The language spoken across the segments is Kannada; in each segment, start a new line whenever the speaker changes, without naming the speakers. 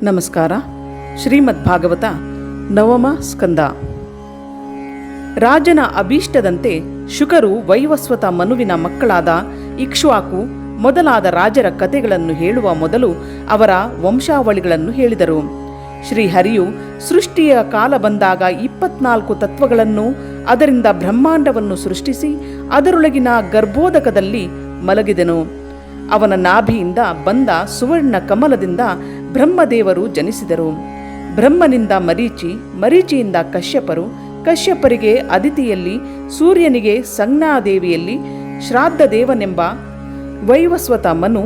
ನಮಸ್ಕಾರ. ಶ್ರೀಮದ್ ಭಾಗವತ ನವಮ ಸ್ಕಂದ. ರಾಜನ ಅಭೀಷ್ಟದಂತೆ ಶುಕರು ವೈವಸ್ವತ ಮನುವಿನ ಮಕ್ಕಳಾದ ಇಕ್ಷ್ವಾಕು ಮೊದಲಾದ ರಾಜರ ಕಥೆಗಳನ್ನು ಹೇಳುವ ಮೊದಲು ಅವರ ವಂಶಾವಳಿಗಳನ್ನು ಹೇಳಿದರು. ಶ್ರೀಹರಿಯು ಸೃಷ್ಟಿಯ ಕಾಲ ಬಂದಾಗ 24 ತತ್ವಗಳನ್ನು ಅದರಿಂದ ಬ್ರಹ್ಮಾಂಡವನ್ನು ಸೃಷ್ಟಿಸಿ ಅದರೊಳಗಿನ ಗರ್ಭೋದಕದಲ್ಲಿ ಮಲಗಿದನು. ಅವನ ನಾಭಿಯಿಂದ ಬಂದ ಸುವರ್ಣ ಕಮಲದಿಂದ ಬ್ರಹ್ಮದೇವರು ಜನಿಸಿದರು. ಬ್ರಹ್ಮನಿಂದ ಮರೀಚಿ, ಮರೀಚಿಯಿಂದ ಕಶ್ಯಪರು, ಕಶ್ಯಪರಿಗೆ ಅದಿತಿಯಲ್ಲಿ, ಸೂರ್ಯನಿಗೆ ಸಂಜ್ಞಾದೇವಿಯಲ್ಲಿ, ಶ್ರಾದ್ದದೇವನೆಂಬ ವೈವಸ್ವತ ಮನು,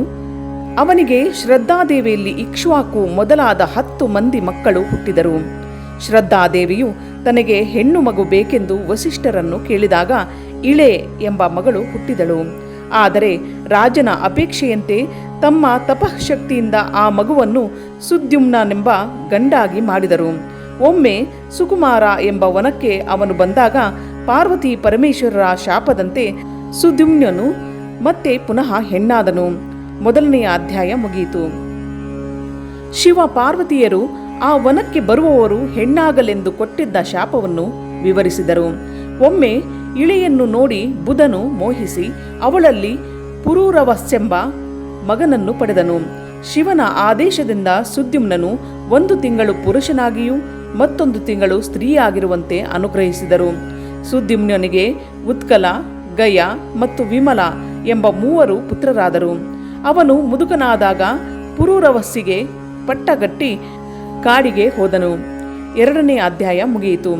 ಅವನಿಗೆ ಶ್ರದ್ಧಾದೇವಿಯಲ್ಲಿ ಇಕ್ಷ್ವಾಕು ಮೊದಲಾದ 10 ಮಂದಿ ಮಕ್ಕಳು ಹುಟ್ಟಿದರು. ಶ್ರದ್ಧಾದೇವಿಯು ತನಗೆ ಹೆಣ್ಣು ಮಗು ಬೇಕೆಂದು ವಸಿಷ್ಠರನ್ನು ಕೇಳಿದಾಗ ಇಳೆ ಎಂಬ ಮಗಳು ಹುಟ್ಟಿದಳು. ಆದರೆ ರಾಜನ ಅಪೇಕ್ಷೆಯಂತೆ ತಮ್ಮ ತಪಃಶಕ್ತಿಯಿಂದ ಆ ಮಗುವನ್ನು ಸುದ್ಯುಮ್ನನೆಂಬ ಗಂಡಾಗಿ ಮಾಡಿದರು. ಒಮ್ಮೆ ಸುಕುಮಾರ ಎಂಬ ವನಕ್ಕೆ ಅವನು ಬಂದಾಗ ಪಾರ್ವತಿ ಪರಮೇಶ್ವರರ ಶಾಪದಂತೆ ಸುದ್ಯುಮ್ನನು ಮತ್ತೆ ಪುನಃ ಹೆಣ್ಣಾದನು. 1ನೇ ಅಧ್ಯಾಯ ಮುಗಿಯಿತು. ಶಿವ ಪಾರ್ವತಿಯರು ಆ ವನಕ್ಕೆ ಬರುವವರು ಹೆಣ್ಣಾಗಲೆಂದು ಕೊಟ್ಟಿದ್ದ ಶಾಪವನ್ನು ವಿವರಿಸಿದರು. ಒಮ್ಮೆ ಇಳೆಯನ್ನು ನೋಡಿ ಬುಧನು ಮೋಹಿಸಿ ಅವಳಲ್ಲಿ ಪುರೂರವಸ್ಸೆಂಬ ಮಗನನ್ನು ಪಡೆದನು. ಶಿವನ ಆದೇಶದಿಂದ ಸುದ್ಯುಮ್ನನು 1 ತಿಂಗಳು ಪುರುಷನಾಗಿಯೂ ಮತ್ತೊಂದು ತಿಂಗಳು ಸ್ತ್ರೀಯಾಗಿರುವಂತೆ ಅನುಗ್ರಹಿಸಿದರು. ಸುದ್ಯುಮ್ನನಿಗೆ ಉತ್ಕಲ, ಗಯ ಮತ್ತು ವಿಮಲ ಎಂಬ 3 ಪುತ್ರರಾದರು. ಅವನು ಮುದುಕನಾದಾಗ ಪುರೂರವಸ್ಸಿಗೆ ಪಟ್ಟಗಟ್ಟಿ ಕಾಡಿಗೆ ಹೋದನು. 2ನೇ ಅಧ್ಯಾಯ ಮುಗಿಯಿತು.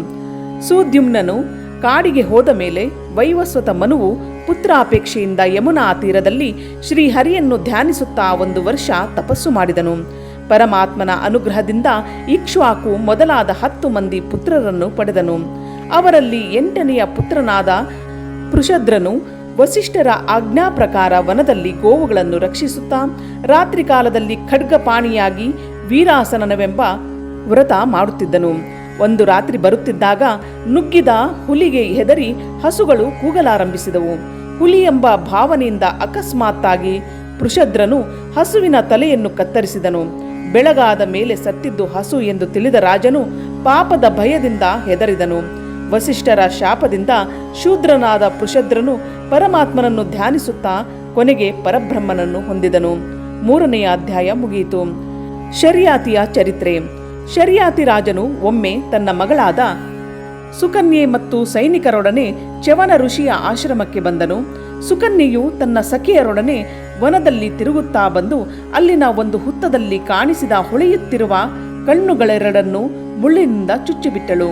ಸುದ್ಯುಮ್ನನು ಕಾಡಿಗೆ ಹೋದ ಮೇಲೆ ವೈವಸ್ವತ ಮನುವು ಪುತ್ರಾಪೇಕ್ಷೆಯಿಂದ ಯಮುನಾ ತೀರದಲ್ಲಿ ಶ್ರೀಹರಿಯನ್ನು ಧ್ಯಾನಿಸುತ್ತಾ 1 ವರ್ಷ ತಪಸ್ಸು ಮಾಡಿದನು. ಪರಮಾತ್ಮನ ಅನುಗ್ರಹದಿಂದ ಇಕ್ಷ್ವಾಕು ಮೊದಲಾದ 10 ಮಂದಿ ಪುತ್ರರನ್ನು ಪಡೆದನು. ಅವರಲ್ಲಿ 8ನೆಯ ಪುತ್ರನಾದ ಪೃಷದ್ರನು ವಸಿಷ್ಠರ ಆಜ್ಞಾ ಪ್ರಕಾರ ವನದಲ್ಲಿ ಗೋವುಗಳನ್ನು ರಕ್ಷಿಸುತ್ತಾ ರಾತ್ರಿ ಕಾಲದಲ್ಲಿ ಖಡ್ಗಪಾಣಿಯಾಗಿ ವೀರಾಸನವೆಂಬ ವ್ರತ ಮಾಡುತ್ತಿದ್ದನು. ಒಂದು ರಾತ್ರಿ ಬರುತ್ತಿದ್ದಾಗ ನುಗ್ಗಿದ ಹುಲಿಗೆ ಹೆದರಿ ಹಸುಗಳು ಕೂಗಲಾರಂಭಿಸಿದವು. ಹುಲಿ ಎಂಬ ಭಾವನೆಯಿಂದ ಅಕಸ್ಮಾತ್ತಾಗಿ ಪೃಷದ್ರನು ಹಸುವಿನ ತಲೆಯನ್ನು ಕತ್ತರಿಸಿದನು. ಬೆಳಗಾದ ಮೇಲೆ ಸತ್ತಿದ್ದು ಹಸು ಎಂದು ತಿಳಿದ ರಾಜನು ಪಾಪದ ಭಯದಿಂದ ಹೆದರಿದನು. ವಸಿಷ್ಠರ ಶಾಪದಿಂದ ಶೂದ್ರನಾದ ಪೃಷದ್ರನು ಪರಮಾತ್ಮನನ್ನು ಧ್ಯಾನಿಸುತ್ತಾ ಕೊನೆಗೆ ಪರಬ್ರಹ್ಮನನ್ನು ಹೊಂದಿದನು. 3ನೇ ಅಧ್ಯಾಯ ಮುಗಿಯಿತು. ಶರ್ಯಾತಿಯ ಚರಿತ್ರೆ. ಶರ್ಯಾತಿ ರಾಜನು ಒಮ್ಮೆ ತನ್ನ ಮಗಳಾದ ಸುಕನ್ಯೆ ಮತ್ತು ಸೈನಿಕರೊಡನೆ ಚ್ಯವನ ಋಷಿಯ ಆಶ್ರಮಕ್ಕೆ ಬಂದನು. ಸುಕನ್ಯೆಯು ತನ್ನ ಸಖಿಯರೊಡನೆ ವನದಲ್ಲಿ ತಿರುಗುತ್ತಾ ಬಂದು ಅಲ್ಲಿನ ಒಂದು ಹುತ್ತದಲ್ಲಿ ಕಾಣಿಸಿದ ಹೊಳೆಯುತ್ತಿರುವ ಕಣ್ಣುಗಳೆರಡನ್ನು ಮುಳ್ಳಿನಿಂದ ಚುಚ್ಚಿಬಿಟ್ಟಳು.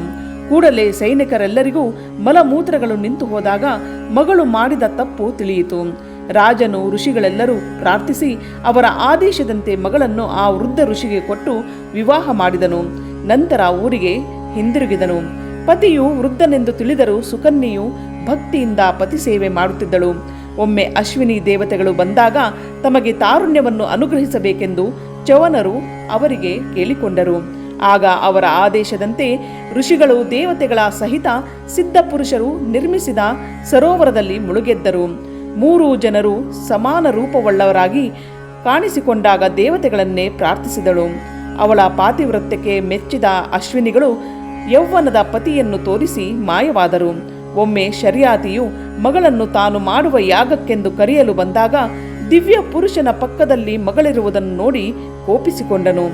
ಕೂಡಲೇ ಸೈನಿಕರೆಲ್ಲರಿಗೂ ಮಲಮೂತ್ರಗಳು ನಿಂತು ಹೋದಾಗ ಮಗಳು ಮಾಡಿದ ತಪ್ಪು ತಿಳಿಯಿತು. ರಾಜನು ಋಷಿಗಳೆಲ್ಲರೂ ಪ್ರಾರ್ಥಿಸಿ ಅವರ ಆದೇಶದಂತೆ ಮಗಳನ್ನು ಆ ವೃದ್ಧ ಋಷಿಗೆ ಕೊಟ್ಟು ವಿವಾಹ ಮಾಡಿದನು. ನಂತರ ಊರಿಗೆ ಹಿಂದಿರುಗಿದನು. ಪತಿಯು ವೃದ್ಧನೆಂದು ತಿಳಿದರೂ ಸುಕನ್ಯೆಯು ಭಕ್ತಿಯಿಂದ ಪತಿ ಸೇವೆ ಮಾಡುತ್ತಿದ್ದಳು. ಒಮ್ಮೆ ಅಶ್ವಿನಿ ದೇವತೆಗಳು ಬಂದಾಗ ತಮಗೆ ತಾರುಣ್ಯವನ್ನು ಅನುಗ್ರಹಿಸಬೇಕೆಂದು ಚ್ಯವನರು ಅವರಿಗೆ ಕೇಳಿಕೊಂಡರು. ಆಗ ಅವರ ಆದೇಶದಂತೆ ಋಷಿಗಳು ದೇವತೆಗಳ ಸಹಿತ ಸಿದ್ಧ ಪುರುಷರು ನಿರ್ಮಿಸಿದ ಸರೋವರದಲ್ಲಿ ಮುಳುಗೆದ್ದರು. 3 ಜನರು ಸಮಾನ ರೂಪವುಳ್ಳವರಾಗಿ ಕಾಣಿಸಿಕೊಂಡಾಗ ದೇವತೆಗಳನ್ನೇ ಪ್ರಾರ್ಥಿಸಿದಳು. ಅವಳ ಪಾತಿವ್ರತ್ಯಕ್ಕೆ ಮೆಚ್ಚಿದ ಅಶ್ವಿನಿಗಳು ಯೌವನದ ಪತಿಯನ್ನು ತೋರಿಸಿ ಮಾಯವಾದರು. ಒಮ್ಮೆ ಶರ್ಯಾತಿಯು ಮಗಳನ್ನು ತಾನು ಮಾಡುವ ಯಾಗಕ್ಕೆಂದು ಕರೆಯಲು ಬಂದಾಗ ದಿವ್ಯ ಪುರುಷನ ಪಕ್ಕದಲ್ಲಿ ಮಗಳಿರುವುದನ್ನು ನೋಡಿ ಕೋಪಿಸಿಕೊಂಡನು.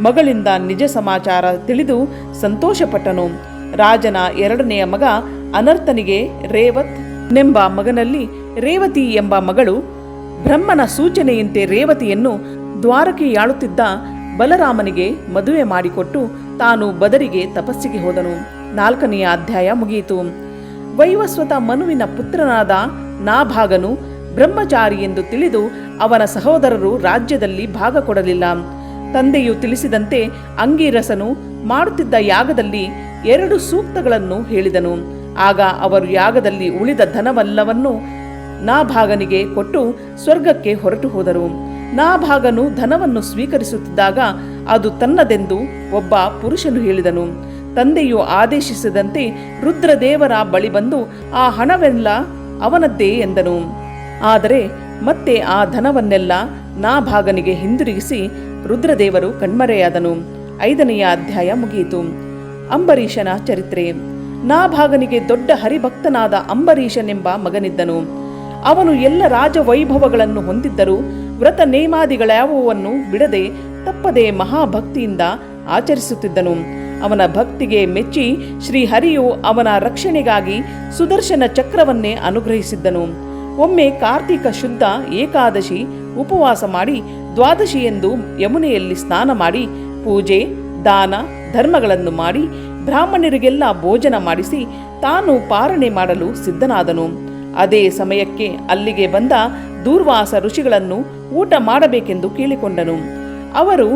ಮಗಳಿಂದ ನಿಜ ಸಮಾಚಾರ ತಿಳಿದು ಸಂತೋಷಪಟ್ಟನು. ರಾಜನ 2ನೆಯ ಮಗ ಅನರ್ತನಿಗೆ ರೇವತ್ ನೆಂಬ ಮಗನಲ್ಲಿ ರೇವತಿ ಎಂಬ ಮಗಳು. ಬ್ರಹ್ಮನ ಸೂಚನೆಯಂತೆ ರೇವತಿಯನ್ನು ದ್ವಾರಕೆಯಾಳುತ್ತಿದ್ದ ಬಲರಾಮನಿಗೆ ಮದುವೆ ಮಾಡಿಕೊಟ್ಟು ತಾನು ಬದರಿಗೆ ತಪಸ್ಸಿಗೆ ಹೋದನು. 4ನೆಯ ಅಧ್ಯಾಯ ಮುಗಿಯಿತು. ವೈವಸ್ವತ ಮನುವಿನ ಪುತ್ರನಾದ ನಾಭಾಗನು ಬ್ರಹ್ಮಚಾರಿ ಎಂದು ತಿಳಿದು ಅವನ ಸಹೋದರರು ರಾಜ್ಯದಲ್ಲಿ ಭಾಗ ಕೊಡಲಿಲ್ಲ. ತಂದೆಯು ತಿಳಿಸಿದಂತೆ ಅಂಗೀರಸನು ಮಾಡುತ್ತಿದ್ದ ಯಾಗದಲ್ಲಿ 2 ಸೂಕ್ತಗಳನ್ನು ಹೇಳಿದನು. ಆಗ ಅವರು ಯಾಗದಲ್ಲಿ ಉಳಿದ ಧನವೆಲ್ಲವನ್ನೂ ನಾಭಾಗನಿಗೆ ಕೊಟ್ಟು ಸ್ವರ್ಗಕ್ಕೆ ಹೊರಟು ಹೋದರು. ನಾಭಾಗನು ಧನವನ್ನು ಸ್ವೀಕರಿಸುತ್ತಿದ್ದಾಗ ಅದು ತನ್ನದೆಂದು ಒಬ್ಬ ಪುರುಷನು ಹೇಳಿದನು. ತಂದೆಯು ಆದೇಶಿಸಿದಂತೆ ರುದ್ರದೇವರ ಬಳಿ ಬಂದು ಆ ಹಣವೆಲ್ಲ ಅವನದ್ದೇ ಎಂದನು. ಆದರೆ ಮತ್ತೆ ಆ ಧನವನ್ನೆಲ್ಲ ನಾಭಾಗನಿಗೆ ಹಿಂದಿರುಗಿಸಿ ರುದ್ರದೇವರು ಕಣ್ಮರೆಯಾದನು. 5ನೆಯ ಅಧ್ಯಾಯ ಮುಗಿಯಿತು. ಅಂಬರೀಷನ ಚರಿತ್ರೆ. ನಾಭಾಗನಿಗೆ ದೊಡ್ಡ ಹರಿಭಕ್ತನಾದ ಅಂಬರೀಷನೆಂಬ ಮಗನಿದ್ದನು. ಅವನು ಎಲ್ಲ ರಾಜವೈಭವಗಳನ್ನು ಹೊಂದಿದ್ದರೂ ವ್ರತ ನೇಮಾದಿಗಳ್ಯಾವುವನ್ನು ಬಿಡದೆ ತಪ್ಪದೆ ಮಹಾಭಕ್ತಿಯಿಂದ ಆಚರಿಸುತ್ತಿದ್ದನು. ಅವನ ಭಕ್ತಿಗೆ ಮೆಚ್ಚಿ ಶ್ರೀಹರಿಯು ಅವನ ರಕ್ಷಣೆಗಾಗಿ ಸುದರ್ಶನ ಚಕ್ರವನ್ನೇ ಅನುಗ್ರಹಿಸಿದ್ದನು. ಒಮ್ಮೆ ಕಾರ್ತಿಕ ಶುದ್ಧ ಏಕಾದಶಿ ಉಪವಾಸ ಮಾಡಿ ದ್ವಾದಶಿಯೆಂದು ಯಮುನೆಯಲ್ಲಿ ಸ್ನಾನ ಮಾಡಿ ಪೂಜೆ ದಾನ ಧರ್ಮಗಳನ್ನು ಮಾಡಿ ಬ್ರಾಹ್ಮಣರಿಗೆಲ್ಲ ಭೋಜನ ಮಾಡಿಸಿ ತಾನು ಪಾರಣೆ ಮಾಡಲು ಸಿದ್ಧನಾದನು. ಅದೇ ಸಮಯಕ್ಕೆ ಅಲ್ಲಿಗೆ ಬಂದ ದೂರ್ವಾಸ ಋಷಿಗಳನ್ನು ಊಟ ಮಾಡಬೇಕೆಂದು ಕೇಳಿಕೊಂಡನು. ಅವರು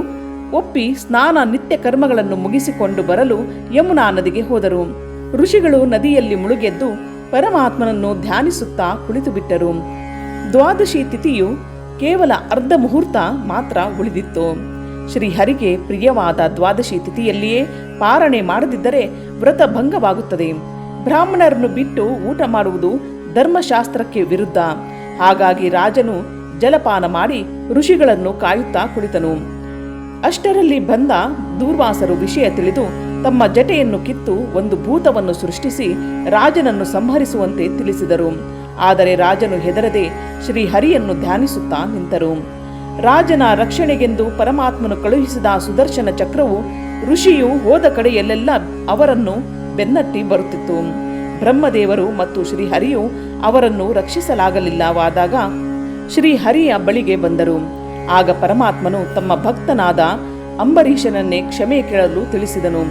ಒಪ್ಪಿ ಸ್ನಾನ ನಿತ್ಯ ಕರ್ಮಗಳನ್ನು ಮುಗಿಸಿಕೊಂಡು ಬರಲು ಯಮುನಾ ನದಿಗೆ ಹೋದರು. ಋಷಿಗಳು ನದಿಯಲ್ಲಿ ಮುಳುಗೆದ್ದು ಪರಮಾತ್ಮನನ್ನು ಧ್ಯಾನಿಸುತ್ತಾ ಕುಳಿತು ಬಿಟ್ಟರು. ದ್ವಾದಶಿ ತಿಥಿಯು ಕೇವಲ ಅರ್ಧ ಮುಹೂರ್ತ ಮಾತ್ರ ಉಳಿದಿತ್ತು. ಶ್ರೀಹರಿಗೆ ಪ್ರಿಯವಾದ ದ್ವಾದಶಿ ತಿಥಿಯಲ್ಲಿಯೇ ಪಾರಣೆ ಮಾಡದಿದ್ದರೆ ವ್ರತ ಭಂಗವಾಗುತ್ತದೆ. ಬ್ರಾಹ್ಮಣರನ್ನು ಬಿಟ್ಟು ಊಟ ಮಾಡುವುದು ಧರ್ಮಶಾಸ್ತ್ರಕ್ಕೆ ವಿರುದ್ಧ. ಹಾಗಾಗಿ ರಾಜನು ಜಲಪಾನ ಮಾಡಿ ಋಷಿಗಳನ್ನು ಕಾಯುತ್ತಾ ಕುಳಿತನು. ಅಷ್ಟರಲ್ಲಿ ಬಂದ ದೂರ್ವಾಸರು ವಿಷಯ ತಿಳಿದು ತಮ್ಮ ಜಟೆಯನ್ನು ಕಿತ್ತು ಒಂದು ಭೂತವನ್ನು ಸೃಷ್ಟಿಸಿ ರಾಜನನ್ನು ಸಂಹರಿಸುವಂತೆ ತಿಳಿಸಿದರು. ಆದರೆ ರಾಜನು ಹೆದರದೆ ಶ್ರೀಹರಿಯನ್ನು ಧ್ಯಾನಿಸುತ್ತಾ ನಿಂತರು. ರಾಜನ ರಕ್ಷಣೆಗೆಂದು ಪರಮಾತ್ಮನು ಕಳುಹಿಸಿದ ಸುದರ್ಶನ ಚಕ್ರವು ಋಷಿಯು ಹೋದ ಕಡೆಯಲ್ಲೆಲ್ಲ ಅವರನ್ನು ಬೆನ್ನಟ್ಟಿ ಬರುತ್ತಿತ್ತು. ಬ್ರಹ್ಮದೇವರು ಮತ್ತು ಶ್ರೀಹರಿಯು ಅವರನ್ನು ರಕ್ಷಿಸಲಾಗಲಿಲ್ಲವಾದಾಗ ಶ್ರೀಹರಿಯ ಬಳಿಗೆ ಬಂದರು. ಆಗ ಪರಮಾತ್ಮನು ತಮ್ಮ ಭಕ್ತನಾದ ಅಂಬರೀಷನನ್ನೇ ಕ್ಷಮೆ ಕೇಳಲು ತಿಳಿಸಿದನು.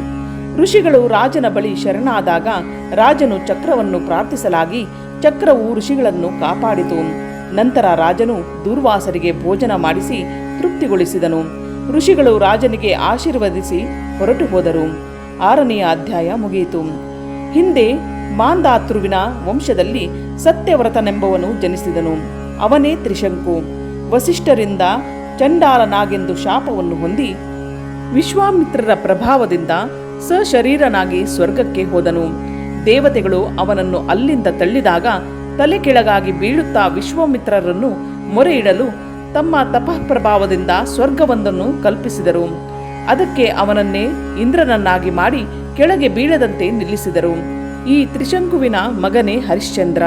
ಋಷಿಗಳು ರಾಜನ ಬಳಿ ಶರಣಾದಾಗ ರಾಜನು ಚಕ್ರವನ್ನು ಪ್ರಾರ್ಥಿಸಲಾಗಿ ಚಕ್ರವು ಋಷಿಗಳನ್ನು ಕಾಪಾಡಿತು. ನಂತರ ರಾಜನು ದೂರ್ವಾಸರಿಗೆ ಭೋಜನ ಮಾಡಿಸಿ ತೃಪ್ತಿಗೊಳಿಸಿದನು. ಋಷಿಗಳು ರಾಜನಿಗೆ ಆಶೀರ್ವದಿಸಿ ಹೊರಟು ಹೋದರು. 6ನೆಯ ಅಧ್ಯಾಯ ಮುಗಿಯಿತು. ಹಿಂದೆ ಮಾಂಧಾತೃವಿನ ವಂಶದಲ್ಲಿ ಸತ್ಯವ್ರತನೆಂಬವನು ಜನಿಸಿದನು. ಅವನೇ ತ್ರಿಶಂಕು. ವಸಿಷ್ಠರಿಂದ ಚಂಡಾಲನಾಗೆಂದು ಶಾಪವನ್ನು ಹೊಂದಿ ವಿಶ್ವಾಮಿತ್ರರ ಪ್ರಭಾವದಿಂದ ಸಶರೀರನಾಗಿ ಸ್ವರ್ಗಕ್ಕೆ ಹೋದನು. ದೇವತೆಗಳು ಅವನನ್ನು ಅಲ್ಲಿಂದ ತಳ್ಳಿದಾಗ ತಲೆ ಕೆಳಗಾಗಿ ಬೀಳುತ್ತಾ ವಿಶ್ವಾಮಿತ್ರರನ್ನು ಮೊರೆ ಇಡಲು ತಮ್ಮ ತಪಃಪ್ರಭಾವದಿಂದ ಸ್ವರ್ಗವೊಂದನ್ನು ಕಲ್ಪಿಸಿದರು. ಅದಕ್ಕೆ ಅವನನ್ನೇ ಇಂದ್ರನನ್ನಾಗಿ ಮಾಡಿ ಕೆಳಗೆ ಬೀಳದಂತೆ ನಿಲ್ಲಿಸಿದರು. ಈ ತ್ರಿಶಂಕುವಿನ ಮಗನೇ ಹರಿಶ್ಚಂದ್ರ.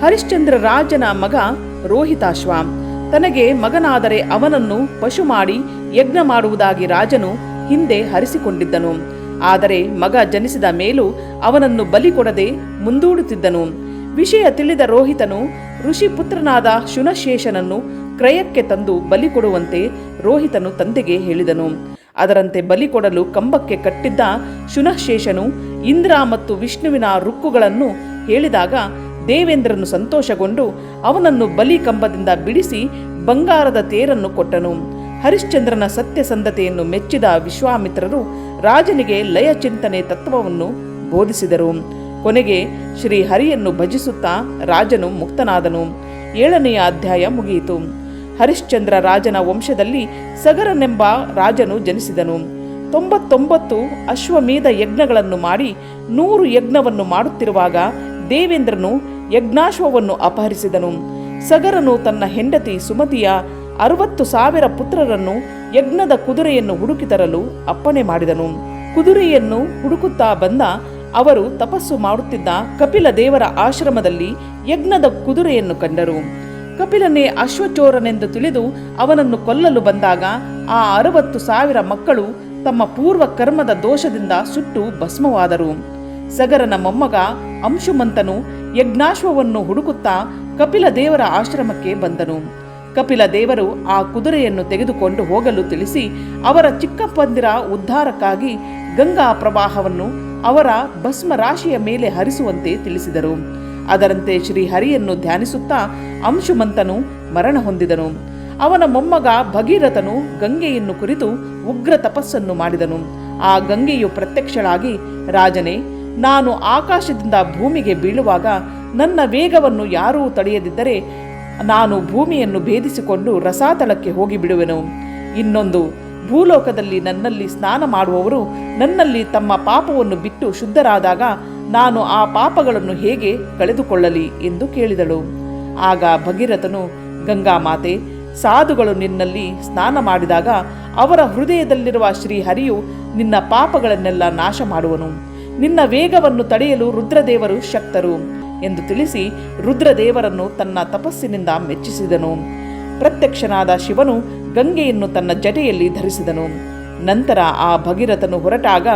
ಹರಿಶ್ಚಂದ್ರ ರಾಜನ ಮಗ ರೋಹಿತಾಶ್ವ. ತನಗೆ ಮಗನಾದರೆ ಅವನನ್ನು ಪಶು ಮಾಡಿ ಯಜ್ಞ ಮಾಡುವುದಾಗಿ ರಾಜನು ಹಿಂದೆ ಹರಿಸಿಕೊಂಡಿದ್ದನು. ಆದರೆ ಮಗ ಜನಿಸಿದ ಮೇಲೂ ಅವನನ್ನು ಬಲಿ ಕೊಡದೆ ಮುಂದೂಡುತ್ತಿದ್ದನು. ವಿಷಯ ತಿಳಿದ ರೋಹಿತನು ಋಷಿಪುತ್ರನಾದ ಶುನಶೇಷನನ್ನು ಕ್ರಯಕ್ಕೆ ತಂದು ಬಲಿ ಕೊಡುವಂತೆ ರೋಹಿತನು ತಂದೆಗೆ ಹೇಳಿದನು. ಅದರಂತೆ ಬಲಿ ಕೊಡಲು ಕಂಬಕ್ಕೆ ಕಟ್ಟಿದ್ದ ಶುನಶೇಷನು ಇಂದ್ರ ಮತ್ತು ವಿಷ್ಣುವಿನ ರುಕ್ಕುಗಳನ್ನು ಹೇಳಿದಾಗ ದೇವೇಂದ್ರನು ಸಂತೋಷಗೊಂಡು ಅವನನ್ನು ಬಲಿ ಕಂಬದಿಂದ ಬಿಡಿಸಿ ಬಂಗಾರದ ತೇರನ್ನು ಕೊಟ್ಟನು. ಹರಿಶ್ಚಂದ್ರನ ಸತ್ಯಸಂಧತೆಯನ್ನು ಮೆಚ್ಚಿದ ವಿಶ್ವಾಮಿತ್ರರು ರಾಜನಿಗೆ ಲಯ ಚಿಂತನೆ ತತ್ವವನ್ನು ಬೋಧಿಸಿದರು. ಕೊನೆಗೆ ಶ್ರೀಹರಿಯನ್ನು ಭಜಿಸುತ್ತಾ ರಾಜನು ಮುಕ್ತನಾದನು. 7ನೆಯ ಅಧ್ಯಾಯ ಮುಗಿಯಿತು. ಹರಿಶ್ಚಂದ್ರ ರಾಜನ ವಂಶದಲ್ಲಿ ಸಗರನೆಂಬ ರಾಜನು ಜನಿಸಿದನು. 99 ಅಶ್ವಮೇಧ ಯಜ್ಞಗಳನ್ನು ಮಾಡಿ 100 ಯಜ್ಞವನ್ನು ಮಾಡುತ್ತಿರುವಾಗ ದೇವೇಂದ್ರನು ಯಜ್ಞಾಶ್ವವನ್ನು ಅಪಹರಿಸಿದನು. ಸಗರನು ತನ್ನ ಹೆಂಡತಿ ಸುಮತಿಯ 60,000 ಪುತ್ರರನ್ನು ಯಜ್ಞದ ಕುದುರೆಯನ್ನು ಹುಡುಕಿ ತರಲು ಅಪ್ಪಣೆ ಮಾಡಿದನು. ಕುದುರೆಯನ್ನು ಹುಡುಕುತ್ತಾ ಬಂದ ಅವರು ತಪಸ್ಸು ಮಾಡುತ್ತಿದ್ದ ಕಪಿಲ ದೇವರ ಆಶ್ರಮದಲ್ಲಿ ಯಜ್ಞದ ಕುದುರೆಯನ್ನು ಕಂಡರು. ಕಪಿಲನೇ ಅಶ್ವಚೋರನೆಂದು ತಿಳಿದು ಅವನನ್ನು ಕೊಲ್ಲಲು ಬಂದಾಗ ಆ 60,000 ಮಕ್ಕಳು ತಮ್ಮ ಪೂರ್ವ ಕರ್ಮದ ದೋಷದಿಂದ ಸುಟ್ಟು ಭಸ್ಮವಾದರು. ಸಗರನ ಮೊಮ್ಮಗ ಅಂಶುಮಂತನು ಯಜ್ಞಾಶ್ವವನ್ನು ಹುಡುಕುತ್ತಾ ಕಪಿಲ ದೇವರ ಆಶ್ರಮಕ್ಕೆ ಬಂದನು. ಕಪಿಲ ದೇವರು ಆ ಕುದುರೆಯನ್ನು ತೆಗೆದುಕೊಂಡು ಹೋಗಲು ತಿಳಿಸಿ ಅವರ ಚಿಕ್ಕಪ್ಪಂದಿರ ಉದ್ಧಾರಕ್ಕಾಗಿ ಗಂಗಾ ಪ್ರವಾಹವನ್ನು ಅವರ ಭಸ್ಮ ರಾಶಿಯ ಮೇಲೆ ಹರಿಸುವಂತೆ ತಿಳಿಸಿದರು. ಅದರಂತೆ ಶ್ರೀಹರಿಯನ್ನು ಧ್ಯಾನಿಸುತ್ತಾ ಅಂಶುಮಂತನು ಮರಣ ಹೊಂದಿದನು. ಅವನ ಮೊಮ್ಮಗ ಭಗೀರಥನು ಗಂಗೆಯನ್ನು ಕುರಿತು ಉಗ್ರ ತಪಸ್ಸನ್ನು ಮಾಡಿದನು. ಆ ಗಂಗೆಯು ಪ್ರತ್ಯಕ್ಷಳಾಗಿ, ರಾಜನೇ, ನಾನು ಆಕಾಶದಿಂದ ಭೂಮಿಗೆ ಬೀಳುವಾಗ ನನ್ನ ವೇಗವನ್ನು ಯಾರೂ ತಡೆಯದಿದ್ದರೆ ನಾನು ಭೂಮಿಯನ್ನು ಭೇದಿಸಿಕೊಂಡು ರಸಾತಳಕ್ಕೆ ಹೋಗಿ ಬಿಡುವೆನು. ಇನ್ನೊಂದು, ಭೂಲೋಕದಲ್ಲಿ ನನ್ನಲ್ಲಿ ಸ್ನಾನ ಮಾಡುವವರು ನನ್ನಲ್ಲಿ ತಮ್ಮ ಪಾಪವನ್ನು ಬಿಟ್ಟು ಶುದ್ಧರಾದಾಗ ನಾನು ಆ ಪಾಪಗಳನ್ನು ಹೇಗೆ ಕಳೆದುಕೊಳ್ಳಲಿ ಎಂದು ಕೇಳಿದಳು. ಆಗ ಭಗೀರಥನು, ಗಂಗಾ ಮಾತೆ, ಸಾಧುಗಳು ನಿನ್ನಲ್ಲಿ ಸ್ನಾನ ಮಾಡಿದಾಗ ಅವರ ಹೃದಯದಲ್ಲಿರುವ ಶ್ರೀಹರಿಯು ನಿನ್ನ ಪಾಪಗಳನ್ನೆಲ್ಲ ನಾಶ ಮಾಡುವನು. ನಿನ್ನ ವೇಗವನ್ನು ತಡೆಯಲು ರುದ್ರದೇವರು ಶಕ್ತರು ಎಂದು ತಿಳಿಸಿ ರುದ್ರದೇವರನ್ನು ತನ್ನ ತಪಸ್ಸಿನಿಂದ ಮೆಚ್ಚಿಸಿದನು. ಪ್ರತ್ಯಕ್ಷನಾದ ಶಿವನು ಗಂಗೆಯನ್ನು ತನ್ನ ಜಟೆಯಲ್ಲಿ ಧರಿಸಿದನು. ನಂತರ ಆ ಭಗೀರಥನು ಹೊರಟಾಗ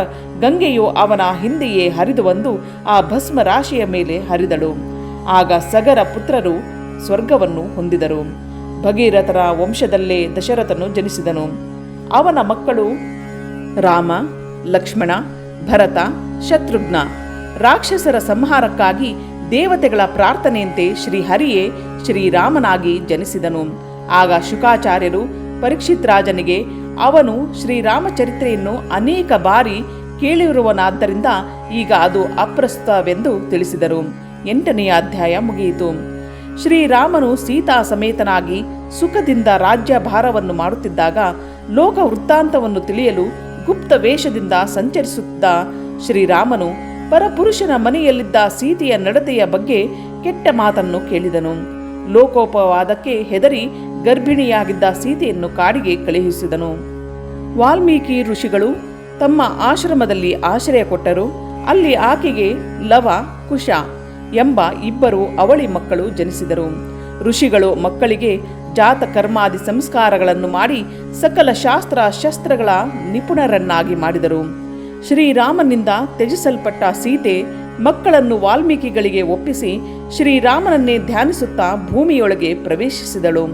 ಗಂಗೆಯು ಅವನ ಹಿಂದೆಯೇ ಹರಿದು ಬಂದು ಆ ಭಸ್ಮ ರಾಶಿಯ ಮೇಲೆ ಹರಿದಳು. ಆಗ ಸಗರ ಪುತ್ರರು ಸ್ವರ್ಗವನ್ನು ಹೊಂದಿದರು. ಭಗೀರಥನ ವಂಶದಲ್ಲೇ ದಶರಥನು ಜನಿಸಿದನು. ಅವನ ಮಕ್ಕಳು ರಾಮ, ಲಕ್ಷ್ಮಣ, ಭರತ, ಶತ್ರುಘ್ನ. ರಾಕ್ಷಸರ ಸಂಹಾರಕ್ಕಾಗಿ ದೇವತೆಗಳ ಪ್ರಾರ್ಥನೆಯಂತೆ ಶ್ರೀಹರಿಯೇ ಶ್ರೀರಾಮನಾಗಿ ಜನಿಸಿದನು. ಆಗ ಶುಕಾಚಾರ್ಯರು ಪರೀಕ್ಷಿತ್ ರಾಜನಿಗೆ ಅವನು ಶ್ರೀರಾಮಚರಿತ್ರೆಯನ್ನು ಅನೇಕ ಬಾರಿ ಕೇಳಿರುವನಾದ್ದರಿಂದ ಈಗ ಅದು ಅಪ್ರಸ್ತುತವೆಂದು ತಿಳಿಸಿದರು. 8ನೇ ಅಧ್ಯಾಯ ಮುಗಿಯಿತು. ಶ್ರೀರಾಮನು ಸೀತಾ ಸಮೇತನಾಗಿ ಸುಖದಿಂದ ರಾಜ್ಯಭಾರವನ್ನು ಮಾಡುತ್ತಿದ್ದಾಗ ಲೋಕ ವೃತ್ತಾಂತವನ್ನು ತಿಳಿಯಲು ಗುಪ್ತ ವೇಷದಿಂದ ಸಂಚರಿಸುತ್ತಿದ್ದ ಶ್ರೀರಾಮನು ಪರಪುರುಷನ ಮನೆಯಲ್ಲಿದ್ದ ಸೀತೆಯ ನಡತೆಯ ಬಗ್ಗೆ ಕೆಟ್ಟ ಮಾತನ್ನು ಕೇಳಿದನು. ಲೋಕೋಪವಾದಕ್ಕೆ ಹೆದರಿ ಗರ್ಭಿಣಿಯಾಗಿದ್ದ ಸೀತೆಯನ್ನು ಕಾಡಿಗೆ ಕಳುಹಿಸಿದನು. ವಾಲ್ಮೀಕಿ ಋಷಿಗಳು ತಮ್ಮ ಆಶ್ರಮದಲ್ಲಿ ಆಶ್ರಯ ಕೊಟ್ಟರು. ಅಲ್ಲಿ ಆಕೆಗೆ ಲವ, ಕುಶ ಎಂಬ 2 ಅವಳಿ ಮಕ್ಕಳು ಜನಿಸಿದರು. ಋಷಿಗಳು ಮಕ್ಕಳಿಗೆ ಜಾತ ಕರ್ಮಾದಿ ಸಂಸ್ಕಾರಗಳನ್ನು ಮಾಡಿ ಸಕಲ ಶಾಸ್ತ್ರ ಶಸ್ತ್ರಗಳ ನಿಪುಣರನ್ನಾಗಿ ಮಾಡಿದರು. ಶ್ರೀರಾಮನಿಂದ ತ್ಯಜಿಸಲ್ಪಟ್ಟ ಸೀತೆ ಮಕ್ಕಳನ್ನು ವಾಲ್ಮೀಕಿಗಳಿಗೆ ಒಪ್ಪಿಸಿ ಶ್ರೀರಾಮನನ್ನೇ ಧ್ಯಾನಿಸುತ್ತಾ ಭೂಮಿಯೊಳಗೆ ಪ್ರವೇಶಿಸಿದಳು.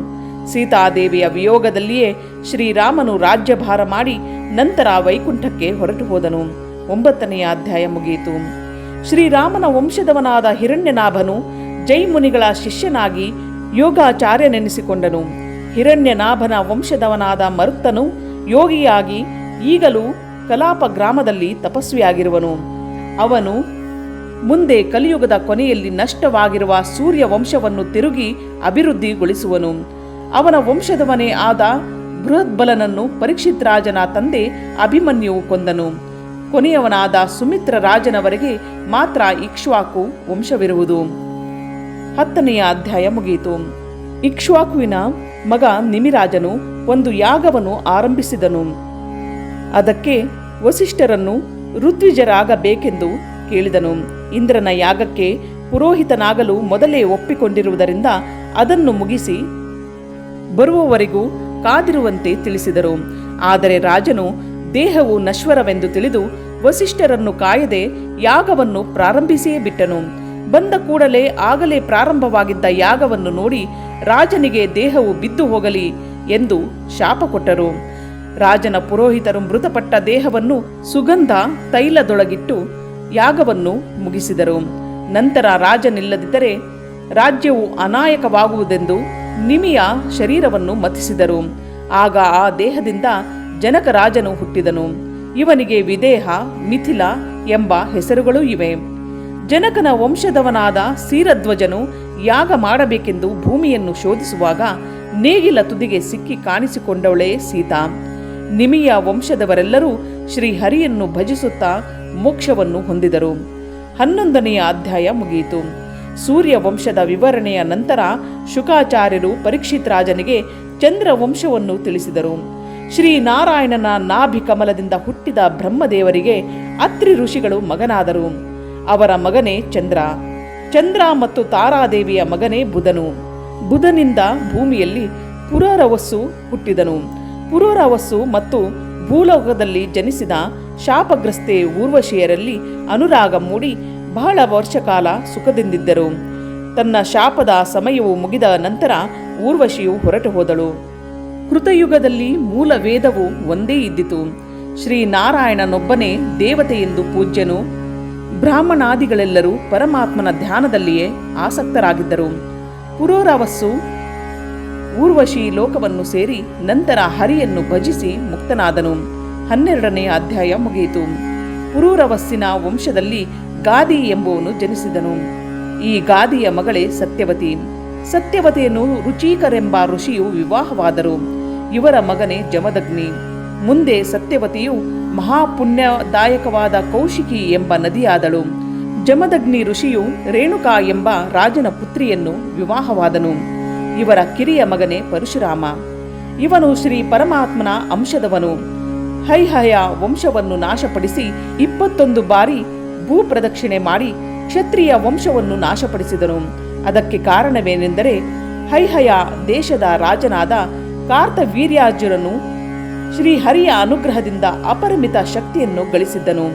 ಸೀತಾದೇವಿಯ ವಿಯೋಗದಲ್ಲಿಯೇ ಶ್ರೀರಾಮನು ರಾಜ್ಯಭಾರ ಮಾಡಿ ನಂತರ ವೈಕುಂಠಕ್ಕೆ ಹೊರಟು ಹೋದನು. 9ನೇ ಅಧ್ಯಾಯ ಮುಗಿಯಿತು. ಶ್ರೀರಾಮನ ವಂಶದವನಾದ ಹಿರಣ್ಯನಾಭನು ಜೈಮುನಿಗಳ ಶಿಷ್ಯನಾಗಿ ಯೋಗಾಚಾರ್ಯನೆನಿಸಿಕೊಂಡನು. ಹಿರಣ್ಯನಾಭನ ವಂಶದವನಾದ ಮರುತ್ತನು ಯೋಗಿಯಾಗಿ ಈಗಲೂ ಕಲಾಪ ಗ್ರಾಮದಲ್ಲಿ ತಪಸ್ವಿಯಾಗಿರುವನು. ಅವನು ಮುಂದೆ ಕಲಿಯುಗದ ಕೊನೆಯಲ್ಲಿ ನಷ್ಟವಾಗಿರುವ ಸೂರ್ಯ ವಂಶವನ್ನು ತಿರುಗಿ ಅಭಿವೃದ್ಧಿಗೊಳಿಸುವನು. ಅವನ ವಂಶದವನೇ ಆದ ಬೃಹದ್ಬಲನನ್ನು ಪರೀಕ್ಷಿತ್ ರಾಜನ ತಂದೆ ಅಭಿಮನ್ಯುವು ಕೊಂದನು. ಕೊನೆಯವನಾದ ಸುಮಿತ್ರ ರಾಜನವರೆಗೆ ಮಾತ್ರ ಇಕ್ಷ್ವಾಕು ವಂಶವಿರುವುದು. 10ನೆಯ ಅಧ್ಯಾಯ ಮುಗಿಯಿತು. ಇಕ್ಷ್ವಾಕುವಿನ ಮಗ ನಿಮಿರಾಜನು ಒಂದು ಯಾಗವನ್ನು ಆರಂಭಿಸಿದನು. ಅದಕ್ಕೆ ವಸಿಷ್ಠರನ್ನು ಋತ್ವಿಜರಾಗಬೇಕೆಂದು ಕೇಳಿದನು. ಇಂದ್ರನ ಯಾಗಕ್ಕೆ ಪುರೋಹಿತನಾಗಲು ಮೊದಲೇ ಒಪ್ಪಿಕೊಂಡಿರುವುದರಿಂದ ಅದನ್ನು ಮುಗಿಸಿ ಬರುವವರೆಗೂ ಕಾದಿರುವಂತೆ ತಿಳಿಸಿದರು. ಆದರೆ ರಾಜನು ದೇಹವು ನಶ್ವರವೆಂದು ತಿಳಿದು ವಸಿಷ್ಠರನ್ನು ಕಾಯದೆ ಯಾಗವನ್ನು ಪ್ರಾರಂಭಿಸಿಯೇ ಬಿಟ್ಟನು. ಬಂದ ಕೂಡಲೇ ಆಗಲೇ ಪ್ರಾರಂಭವಾಗಿದ್ದ ಯಾಗವನ್ನು ನೋಡಿ ರಾಜನಿಗೆ ದೇಹವು ಬಿದ್ದು ಹೋಗಲಿ ಎಂದು ಶಾಪ ಕೊಟ್ಟರು. ರಾಜನ ಪುರೋಹಿತರು ಮೃತಪಟ್ಟ ದೇಹವನ್ನು ಸುಗಂಧ ತೈಲದೊಳಗಿಟ್ಟು ಯಾಗವನ್ನು ಮುಗಿಸಿದರು. ನಂತರ ರಾಜನಿಲ್ಲದಿದ್ದರೆ ರಾಜ್ಯವು ಅನಾಯಕವಾಗುವುದೆಂದು ನಿಮಿಯ ಶರೀರವನ್ನು ಮಥಿಸಿದರು. ಆಗ ಆ ದೇಹದಿಂದ ಜನಕ ರಾಜನು ಹುಟ್ಟಿದನು. ಇವನಿಗೆ ವಿದೇಹ, ಮಿಥಿಲ ಎಂಬ ಹೆಸರುಗಳೂ ಇವೆ. ಜನಕನ ವಂಶದವನಾದ ಸೀರಧ್ವಜನು ಯಾಗ ಮಾಡಬೇಕೆಂದು ಭೂಮಿಯನ್ನು ಶೋಧಿಸುವಾಗ ನೇಗಿಲ ತುದಿಗೆ ಸಿಕ್ಕಿ ಕಾಣಿಸಿಕೊಂಡವಳೇ ಸೀತಾ. ನಿಮಿಯ ವಂಶದವರೆಲ್ಲರೂ ಶ್ರೀಹರಿಯನ್ನು ಭಜಿಸುತ್ತಾ ಮೋಕ್ಷವನ್ನು ಹೊಂದಿದರು. 11ನೆಯ ಅಧ್ಯಾಯ ಮುಗಿಯಿತು. ಸೂರ್ಯ ವಂಶದ ವಿವರಣೆಯ ನಂತರ ಶುಕಾಚಾರ್ಯರು ಪರೀಕ್ಷಿತ್ ರಾಜನಿಗೆ ಚಂದ್ರ ವಂಶವನ್ನು ತಿಳಿಸಿದರು. ಶ್ರೀನಾರಾಯಣನ ನಾಭಿ ಕಮಲದಿಂದ ಹುಟ್ಟಿದ ಬ್ರಹ್ಮದೇವರಿಗೆ ಅತ್ರಿ ಋಷಿಗಳು ಮಗನಾದರು. ಅವರ ಮಗನೇ ಚಂದ್ರ. ಚಂದ್ರ ಮತ್ತು ತಾರಾದೇವಿಯ ಮಗನೇ ಬುಧನು. ಬುಧನಿಂದ ಭೂಮಿಯಲ್ಲಿ ಪುರರವಸ್ಸು ಹುಟ್ಟಿದನು. ಪುರರವಸ್ಸು ಮತ್ತು ಭೂಲೋಕದಲ್ಲಿ ಜನಿಸಿದ ಶಾಪಗ್ರಸ್ತೆ ಊರ್ವಶಿಯರಲ್ಲಿ ಅನುರಾಗ ಮೂಡಿ ಬಹಳ ವರ್ಷಕಾಲ ಸುಖದಿಂದಿದ್ದರು. ತನ್ನ ಶಾಪದ ಸಮಯವು ಮುಗಿದ ನಂತರ ಊರ್ವಶಿಯು ಹೊರಟು ಹೋದಳು. ಕೃತಯುಗದಲ್ಲಿ ಮೂಲ ವೇದವು ಒಂದೇ ಇದ್ದಿತು. ಶ್ರೀನಾರಾಯಣನೊಬ್ಬನೇ ದೇವತೆ ಎಂದು ಪೂಜ್ಯನು. ಬ್ರಾಹ್ಮಣಾದಿಗಳೆಲ್ಲರೂ ಪರಮಾತ್ಮನ ಧ್ಯಾನದಲ್ಲಿಯೇ ಆಸಕ್ತರಾಗಿದ್ದರು. ಪುರೋರವಸ್ಸು ಊರ್ವಶಿ ಲೋಕವನ್ನು ಸೇರಿ ನಂತರ ಹರಿಯನ್ನು ಭಜಿಸಿ ಮುಕ್ತನಾದನು. 12ನೇ ಅಧ್ಯಾಯ ಮುಗಿಯಿತು. ಪುರೂರವಸ್ಸಿನ ವಂಶದಲ್ಲಿ ಗಾದಿ ಎಂಬುವನು ಜನಿಸಿದನು. ಈ ಗಾದಿಯ ಮಗಳೇ ಸತ್ಯವತಿ. ಸತ್ಯವತಿಯನ್ನು ರುಚೀಕರೆಂಬ ಋಷಿಯು ವಿವಾಹವಾದರು. ಇವರ ಮಗನೇ ಜಮದಗ್ನಿ. ಮುಂದೆ ಸತ್ಯವತಿಯು ಮಹಾಪುಣ್ಯದಾಯಕವಾದ ಕೌಶಿಕಿ ಎಂಬ ನದಿಯಾದಳು. ಜಮದಗ್ನಿ ಋಷಿಯು ರೇಣುಕಾ ಎಂಬ ರಾಜನ ಪುತ್ರಿಯನ್ನು ವಿವಾಹವಾದನು. ಇವರ ಕಿರಿಯ ಮಗನೇ ಪರಶುರಾಮ. ಇವನು ಶ್ರೀ ಪರಮಾತ್ಮನ ಅಂಶದವನು. ಹೈಹಯ ವಂಶವನ್ನು ನಾಶಪಡಿಸಿ 21 ಬಾರಿ ಭೂಪ್ರದಕ್ಷಿಣೆ ಮಾಡಿ ಕ್ಷತ್ರಿಯ ವಂಶವನ್ನು ನಾಶಪಡಿಸಿದನು. ಅದಕ್ಕೆ ಕಾರಣವೇನೆಂದರೆ ಹೈಹಯ ದೇಶದ ರಾಜನಾದ ಕಾರ್ತವೀರ್ಯಾರ್ಜುನನು ಶ್ರೀಹರಿಯ ಅನುಗ್ರಹದಿಂದ ಅಪರಿಮಿತ ಶಕ್ತಿಯನ್ನು ಗಳಿಸಿದ್ದನು.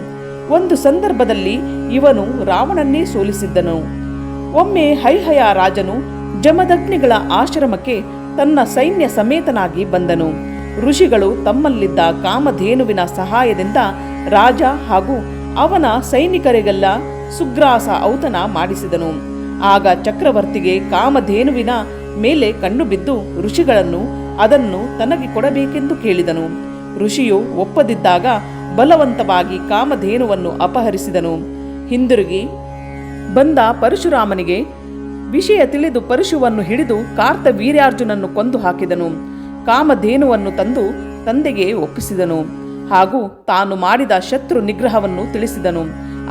ಒಂದು ಸಂದರ್ಭದಲ್ಲಿ ಇವನು ರಾವಣನ್ನೇ ಸೋಲಿಸಿದ್ದನು. ಒಮ್ಮೆ ಹೈಹಯ ರಾಜನು ಜಮದಗ್ನಿಗಳ ಆಶ್ರಮಕ್ಕೆ ತನ್ನ ಸೈನ್ಯ ಸಮೇತನಾಗಿ ಬಂದನು. ಋಷಿಗಳು ತಮ್ಮಲ್ಲಿದ್ದ ಕಾಮಧೇನುವಿನ ಸಹಾಯದಿಂದ ರಾಜ ಹಾಗೂ ಅವನ ಸೈನಿಕರಿಗೆಲ್ಲ ಸುಗ್ರಾಸ ಔತಣ ಮಾಡಿಸಿದನು. ಆಗ ಚಕ್ರವರ್ತಿಗೆ ಕಾಮಧೇನುವಿನ ಮೇಲೆ ಕಣ್ಣು ಬಿದ್ದು ಋಷಿಗಳನ್ನು ಅದನ್ನು ತನಗೆ ಕೊಡಬೇಕೆಂದು ಕೇಳಿದನು. ಋಷಿಯು ಒಪ್ಪದಿದ್ದಾಗ ಬಲವಂತವಾಗಿ ಕಾಮಧೇನುವನ್ನು ಅಪಹರಿಸಿದನು. ಹಿಂದಿರುಗಿ ಬಂದ ಪರಶುರಾಮನಿಗೆ ವಿಷಯ ತಿಳಿದು ಪರಶುವನ್ನು ಹಿಡಿದು ಕಾರ್ತವೀರ್ಯಾರ್ಜುನನ್ನು ಕೊಂದು ಹಾಕಿದನು. ಕಾಮಧೇನುವನ್ನು ತಂದು ತಂದೆಗೆ ಒಪ್ಪಿಸಿದನು ಹಾಗೂ ತಾನು ಮಾಡಿದ ಶತ್ರು ನಿಗ್ರಹವನ್ನು ತಿಳಿಸಿದನು.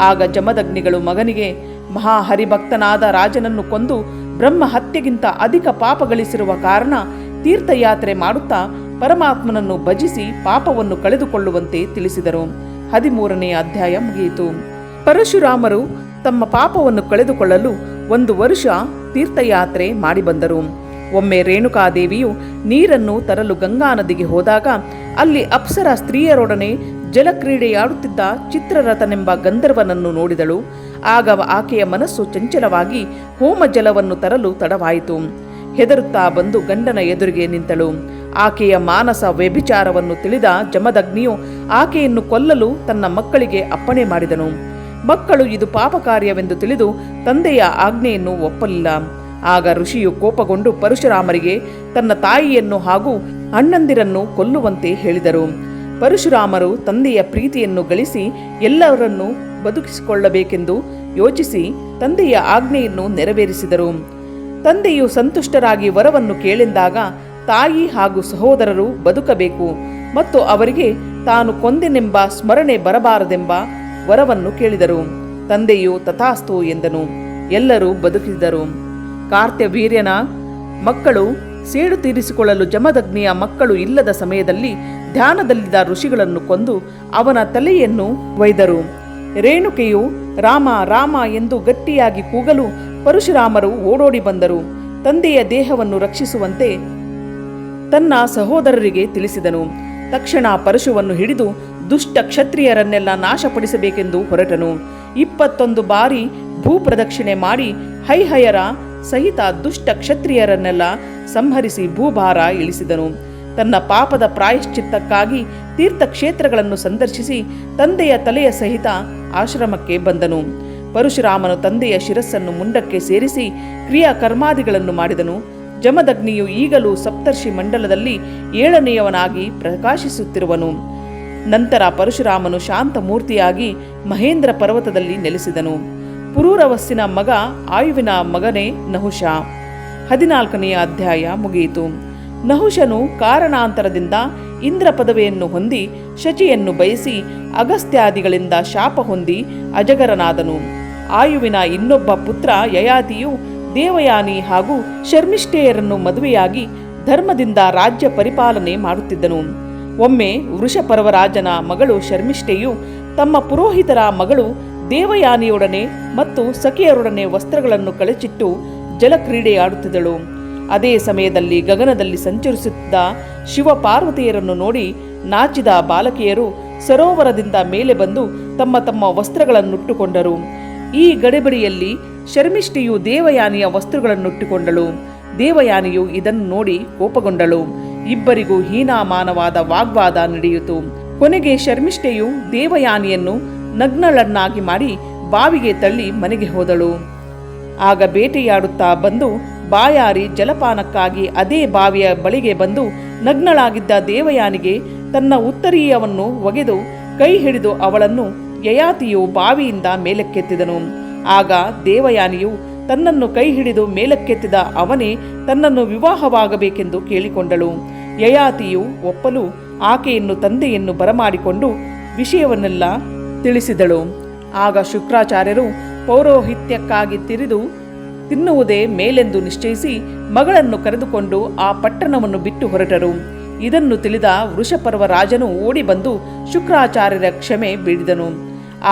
ಆಗ ಜಮದಗ್ನಿಗಳು ಮಗನಿಗೆ, ಮಹಾಹರಿಭಕ್ತನಾದ ರಾಜನನ್ನು ಕೊಂದು ಬ್ರಹ್ಮ ಹತ್ಯೆಗಿಂತ ಅಧಿಕ ಪಾಪ ಗಳಿಸಿರುವ ಕಾರಣ ತೀರ್ಥಯಾತ್ರೆ ಮಾಡುತ್ತಾ ಪರಮಾತ್ಮನನ್ನು ಭಜಿಸಿ ಪಾಪವನ್ನು ಕಳೆದುಕೊಳ್ಳುವಂತೆ ತಿಳಿಸಿದರು. 13ನೇ ಅಧ್ಯಾಯ ಮುಗಿಯಿತು. ಪರಶುರಾಮರು ತಮ್ಮ ಪಾಪವನ್ನು ಕಳೆದುಕೊಳ್ಳಲು 1 ವರ್ಷ ತೀರ್ಥಯಾತ್ರೆ ಮಾಡಿ ಬಂದರು. ಒಮ್ಮೆ ರೇಣುಕಾದೇವಿಯು ನೀರನ್ನು ತರಲು ಗಂಗಾ ನದಿಗೆ ಹೋದಾಗ ಅಲ್ಲಿ ಅಪ್ಸರ ಸ್ತ್ರೀಯರೊಡನೆ ಜಲಕ್ರೀಡೆಯಾಡುತ್ತಿದ್ದ ಚಿತ್ರರಥನೆಂಬ ಗಂಧರ್ವನನ್ನು ನೋಡಿದಳು. ಆಗ ಆಕೆಯ ಮನಸ್ಸು ಚಂಚಲವಾಗಿ ಹೋಮ ಜಲವನ್ನು ತರಲು ತಡವಾಯಿತು. ಹೆದರುತ್ತಾ ಬಂದು ಗಂಡನ ಎದುರಿಗೆ ನಿಂತಳು. ಆಕೆಯ ಮಾನಸ ವ್ಯಭಿಚಾರವನ್ನು ತಿಳಿದ ಜಮದಗ್ನಿಯು ಆಕೆಯನ್ನು ಕೊಲ್ಲಲು ತನ್ನ ಮಕ್ಕಳಿಗೆ ಅಪ್ಪಣೆ ಮಾಡಿದನು. ಮಕ್ಕಳು ಇದು ಪಾಪ ಕಾರ್ಯವೆಂದು ತಿಳಿದು ತಂದೆಯ ಆಜ್ಞೆಯನ್ನು ಒಪ್ಪಲಿಲ್ಲ. ಆಗ ಋಷಿಯು ಕೋಪಗೊಂಡು ಪರಶುರಾಮರಿಗೆ ತನ್ನ ತಾಯಿಯನ್ನು ಹಾಗೂ ಅಣ್ಣಂದಿರನ್ನು ಕೊಲ್ಲುವಂತೆ ಹೇಳಿದರು. ಪರಶುರಾಮರು ತಂದೆಯ ಪ್ರೀತಿಯನ್ನು ಗಳಿಸಿ ಎಲ್ಲರನ್ನೂ ಬದುಕಿಸಿಕೊಳ್ಳಬೇಕೆಂದು ಯೋಚಿಸಿ ತಂದೆಯ ಆಜ್ಞೆಯನ್ನು ನೆರವೇರಿಸಿದರು. ತಂದೆಯು ಸಂತುಷ್ಟರಾಗಿ ವರವನ್ನು ಕೇಳೆಂದಾಗ ತಾಯಿ ಹಾಗೂ ಸಹೋದರರು ಬದುಕಬೇಕು ಮತ್ತು ಅವರಿಗೆ ತಾನು ಕೊಂದೆನೆಂಬ ಸ್ಮರಣೆ ಬರಬಾರದೆಂಬ ವರವನ್ನು ಕೇಳಿದರು. ತಂದೆಯು ತಥಾಸ್ತು ಎಂದನು. ಎಲ್ಲರೂ ಬದುಕಿದರು. ಕಾರ್ತವೀರ್ಯನ ಮಕ್ಕಳು ಸೇಡು ತೀರಿಸಿಕೊಳ್ಳಲು ಜಮದಗ್ನಿಯ ಮಕ್ಕಳು ಇಲ್ಲದ ಸಮಯದಲ್ಲಿ ಧ್ಯಾನದಲ್ಲಿದ್ದ ಋಷಿಗಳನ್ನು ಕೊಂದು ಅವನ ತಲೆಯನ್ನು ಒಯ್ದರು. ರೇಣುಕೆಯು ರಾಮ ರಾಮ ಎಂದು ಗಟ್ಟಿಯಾಗಿ ಕೂಗಲು ಪರಶುರಾಮರು ಓಡೋಡಿ ಬಂದರು. ತಂದೆಯ ದೇಹವನ್ನು ರಕ್ಷಿಸುವಂತೆ ತನ್ನ ಸಹೋದರರಿಗೆ ತಿಳಿಸಿದನು. ತಕ್ಷಣ ಪರಶುವನ್ನು ಹಿಡಿದು ದುಷ್ಟ ಕ್ಷತ್ರಿಯರನ್ನೆಲ್ಲ ನಾಶಪಡಿಸಬೇಕೆಂದು ಹೊರಟನು. 21 ಬಾರಿ ಭೂಪ್ರದಕ್ಷಿಣೆ ಮಾಡಿ ಹೈಹಯರ ಸಹಿತ ದುಷ್ಟ ಕ್ಷತ್ರಿಯರನ್ನೆಲ್ಲ ಸಂಹರಿಸಿ ಭೂಭಾರ ಇಳಿಸಿದನು. ತನ್ನ ಪಾಪದ ಪ್ರಾಯಶ್ಚಿತ್ತಕ್ಕಾಗಿ ತೀರ್ಥಕ್ಷೇತ್ರಗಳನ್ನು ಸಂದರ್ಶಿಸಿ ತಂದೆಯ ತಲೆಯ ಸಹಿತ ಆಶ್ರಮಕ್ಕೆ ಬಂದನು. ಪರಶುರಾಮನು ತಂದೆಯ ಶಿರಸ್ಸನ್ನು ಮುಂಡಕ್ಕೆ ಸೇರಿಸಿ ಕ್ರಿಯಾ ಕರ್ಮಾದಿಗಳನ್ನು ಮಾಡಿದನು. ಜಮದಗ್ನಿಯು ಈಗಲೂ ಸಪ್ತರ್ಷಿ ಮಂಡಲದಲ್ಲಿ 7ನೇಯವನಾಗಿ ಪ್ರಕಾಶಿಸುತ್ತಿರುವನು. ನಂತರ ಪರಶುರಾಮನು ಶಾಂತ ಮೂರ್ತಿಯಾಗಿ ಮಹೇಂದ್ರ ಪರ್ವತದಲ್ಲಿ ನೆಲೆಸಿದನು. ಪುರೂರವಸ್ಸಿನ ಮಗ ಆಯುವಿನ ಮಗನೇ ನಹುಷ. 14ನೆಯ ಅಧ್ಯಾಯ ಮುಗಿಯಿತು. ನಹುಷನು ಕಾರಣಾಂತರದಿಂದ ಇಂದ್ರ ಪದವಿಯನ್ನು ಹೊಂದಿ ಶಚಿಯನ್ನು ಬಯಸಿ ಅಗಸ್ತ್ಯಾದಿಗಳಿಂದ ಶಾಪ ಹೊಂದಿ ಅಜಗರನಾದನು. ಆಯುವಿನ ಇನ್ನೊಬ್ಬ ಪುತ್ರ ಯಯಾತಿಯು ದೇವಯಾನಿ ಹಾಗೂ ಶರ್ಮಿಷ್ಠೆಯರನ್ನು ಮದುವೆಯಾಗಿ ಧರ್ಮದಿಂದ ರಾಜ್ಯ ಪರಿಪಾಲನೆ ಮಾಡುತ್ತಿದ್ದನು. ಒಮ್ಮೆ ವೃಷಪರ್ವರಾಜನ ಮಗಳು ಶರ್ಮಿಷ್ಠೆಯು ತಮ್ಮ ಪುರೋಹಿತರ ಮಗಳು ದೇವಯಾನಿಯೊಡನೆ ಮತ್ತು ಸಖಿಯರೊಡನೆ ವಸ್ತ್ರಗಳನ್ನು ಕಳಚಿಟ್ಟು ಜಲಕ್ರೀಡೆಯಾಡುತ್ತಿದ್ದಳು. ಅದೇ ಸಮಯದಲ್ಲಿ ಗಗನದಲ್ಲಿ ಸಂಚರಿಸುತ್ತಿದ್ದ ಶಿವಪಾರ್ವತಿಯರನ್ನು ನೋಡಿ ನಾಚಿದ ಬಾಲಕಿಯರು ಸರೋವರದಿಂದ ಮೇಲೆ ಬಂದು ತಮ್ಮ ತಮ್ಮ ವಸ್ತ್ರಗಳನ್ನುಟ್ಟುಕೊಂಡರು. ಈ ಗಡಿಬಿಡಿಯಲ್ಲಿ ಶರ್ಮಿಷ್ಠೆಯು ದೇವಯಾನಿಯ ವಸ್ತ್ರಗಳನ್ನುಟ್ಟುಕೊಂಡಳು. ದೇವಯಾನಿಯು ಇದನ್ನು ನೋಡಿ ಕೋಪಗೊಂಡಳು. ಇಬ್ಬರಿಗೂ ಹೀನಾಮಾನವಾದ ವಾಗ್ವಾದ ನಡೆಯಿತು. ಕೊನೆಗೆ ಶರ್ಮಿಷ್ಠೆಯು ದೇವಯಾನಿಯನ್ನು ನಗ್ನಳನ್ನಾಗಿ ಮಾಡಿ ಬಾವಿಗೆ ತಳ್ಳಿ ಮನೆಗೆ ಹೋದಳು. ಆಗ ಬೇಟೆಯಾಡುತ್ತಾ ಬಂದು ಬಾಯಾರಿ ಜಲಪಾನಕ್ಕಾಗಿ ಅದೇ ಬಾವಿಯ ಬಳಿಗೆ ಬಂದು ನಗ್ನಳಾಗಿದ್ದ ದೇವಯಾನಿಗೆ ತನ್ನ ಉತ್ತರೀಯವನ್ನು ಒಗೆದು ಕೈ ಹಿಡಿದು ಅವಳನ್ನು ಯಯಾತಿಯು ಬಾವಿಯಿಂದ ಮೇಲಕ್ಕೆತ್ತಿದನು. ಆಗ ದೇವಯಾನಿಯು ತನ್ನನ್ನು ಕೈ ಹಿಡಿದು ಮೇಲಕ್ಕೆತ್ತಿದ ಅವನೇ ತನ್ನನ್ನು ವಿವಾಹವಾಗಬೇಕೆಂದು ಕೇಳಿಕೊಂಡಳು. ಯಯಾತಿಯು ಒಪ್ಪಲು ಆಕೆಯನ್ನು ತಂದೆಯನ್ನು ಬರಮಾಡಿಕೊಂಡು ವಿಷಯವನ್ನೆಲ್ಲ ತಿಳಿಸಿದಳು. ಆಗ ಶುಕ್ರಾಚಾರ್ಯರು ಪೌರೋಹಿತ್ಯಕ್ಕಾಗಿ ತಿರಿದು ತಿನ್ನುವುದೇ ಮೇಲೆಂದು ನಿಶ್ಚಯಿಸಿ ಮಗಳನ್ನು ಕರೆದುಕೊಂಡು ಆ ಪಟ್ಟಣವನ್ನು ಬಿಟ್ಟು ಹೊರಟರು. ಇದನ್ನು ತಿಳಿದ ವೃಷಪರ್ವ ರಾಜನು ಓಡಿ ಬಂದು ಶುಕ್ರಾಚಾರ್ಯರ ಕ್ಷಮೆ ಬೇಡಿದನು.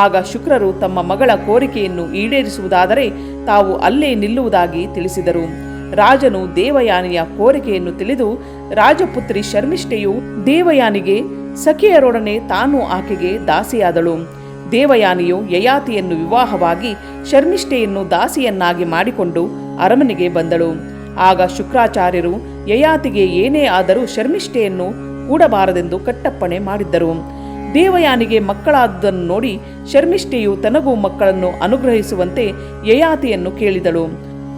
ಆಗ ಶುಕ್ರರು ತಮ್ಮ ಮಗಳ ಕೋರಿಕೆಯನ್ನು ಈಡೇರಿಸುವುದಾದರೆ ತಾವು ಅಲ್ಲೇ ನಿಲ್ಲುವುದಾಗಿ ತಿಳಿಸಿದರು. ರಾಜನು ದೇವಯಾನಿಯ ಕೋರಿಕೆಯನ್ನು ತಿಳಿದು ರಾಜಪುತ್ರಿ ಶರ್ಮಿಷ್ಠೆಯು ದೇವಯಾನಿಗೆ ಸಖಿಯರೊಡನೆ ತಾನು ಆಕೆಗೆ ದಾಸಿಯಾದಳು. ದೇವಯಾನಿಯು ಯಯಾತಿಯನ್ನು ವಿವಾಹವಾಗಿ ಶರ್ಮಿಷ್ಠೆಯನ್ನು ದಾಸಿಯನ್ನಾಗಿ ಮಾಡಿಕೊಂಡು ಅರಮನೆಗೆ ಬಂದಳು. ಆಗ ಶುಕ್ರಾಚಾರ್ಯರು ಯಯಾತಿಗೆ ಏನೇ ಆದರೂ ಶರ್ಮಿಷ್ಠೆಯನ್ನು ಕೂಡಬಾರದೆಂದು ಕಟ್ಟಪ್ಪಣೆ ಮಾಡಿದ್ದರು. ದೇವಯಾನಿಗೆ ಮಕ್ಕಳಾದುದನ್ನು ನೋಡಿ ಶರ್ಮಿಷ್ಠೆಯು ತನಗೂ ಮಕ್ಕಳನ್ನು ಅನುಗ್ರಹಿಸುವಂತೆ ಯಯಾತಿಯನ್ನು ಕೇಳಿದಳು.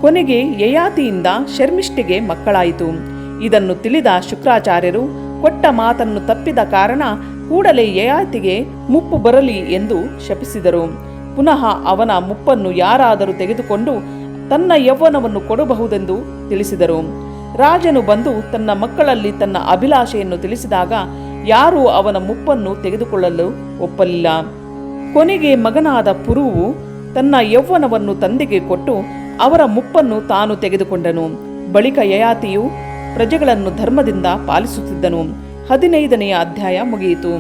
ಕೊನೆಗೆ ಯಯಾತಿಯಿಂದ ಶರ್ಮಿಷ್ಠೆಗೆ ಮಕ್ಕಳಾಯಿತು. ಇದನ್ನು ತಿಳಿದ ಶುಕ್ರಾಚಾರ್ಯರು ಕೊಟ್ಟ ಮಾತನ್ನು ತಪ್ಪಿದ ಕಾರಣ ಕೂಡಲೇ ಯಯಾತಿಗೆ ಮುಪ್ಪು ಬರಲಿ ಎಂದು ಶಪಿಸಿದರು. ಪುನಃ ಅವನ ಮುಪ್ಪನ್ನು ಯಾರಾದರೂ ತೆಗೆದುಕೊಂಡು ತನ್ನ ಯೌವನವನ್ನು ಕೊಡಬಹುದೆಂದು ತಿಳಿಸಿದರು. ರಾಜನು ಬಂದು ತನ್ನ ಮಕ್ಕಳಲ್ಲಿ ತನ್ನ ಅಭಿಲಾಷೆಯನ್ನು ತಿಳಿಸಿದಾಗ ಯಾರೂ ಅವನ ಮುಪ್ಪನ್ನು ತೆಗೆದುಕೊಳ್ಳಲು ಒಪ್ಪಲಿಲ್ಲ. ಕೊನೆಗೆ ಮಗನಾದ ಪುರುವು ತನ್ನ ಯೌವನವನ್ನು ತಂದೆಗೆ ಕೊಟ್ಟು ಅವರ ಮುಪ್ಪನ್ನು ತಾನು ತೆಗೆದುಕೊಂಡನು. ಬಳಿಕ ಯಯಾತಿಯು ಪ್ರಜೆಗಳನ್ನು ಧರ್ಮದಿಂದ ಪಾಲಿಸುತ್ತಿದ್ದನು. 15ನೆಯ ಅಧ್ಯಾಯ ಮುಗಿಯಿತು.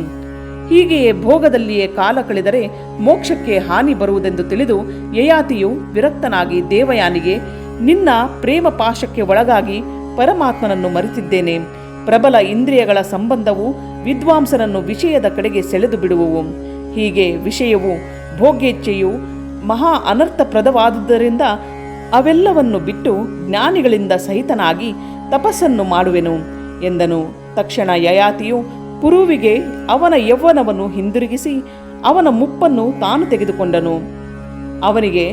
ಹೀಗೆಯೇ ಭೋಗದಲ್ಲಿಯೇ ಕಾಲ ಕಳೆದರೆ ಮೋಕ್ಷಕ್ಕೆ ಹಾನಿ ಬರುವುದೆಂದು ತಿಳಿದು ಯಯಾತಿಯು ವಿರಕ್ತನಾಗಿ ದೇವಯಾನಿಗೆ, ನಿನ್ನ ಪ್ರೇಮ ಪಾಶಕ್ಕೆ ಒಳಗಾಗಿ ಪರಮಾತ್ಮನನ್ನು ಮರೆತಿದ್ದೇನೆ. ಪ್ರಬಲ ಇಂದ್ರಿಯಗಳ ಸಂಬಂಧವು ವಿದ್ವಾಂಸನನ್ನು ವಿಷಯದ ಕಡೆಗೆ ಸೆಳೆದು ಬಿಡುವವು. ಹೀಗೆ ವಿಷಯವು ಭೋಗ್ಯೇಚ್ಛೆಯು ಮಹಾ ಅನರ್ಥಪ್ರದವಾದುದರಿಂದ ಅವೆಲ್ಲವನ್ನು ಬಿಟ್ಟು ಜ್ಞಾನಿಗಳಿಂದ ಸಹಿತನಾಗಿ ತಪಸ್ಸನ್ನು ಮಾಡುವೆನು ಎಂದನು. ತಕ್ಷಣ ಯಯಾತಿಯು ಪುರುವಿಗೆ ಅವನ ಯೌವನವನ್ನು ಹಿಂದಿರುಗಿಸಿ ಅವನ ಮುಪ್ಪನ್ನು ತಾನು ತೆಗೆದುಕೊಂಡನು. ಅವನಿಗೆ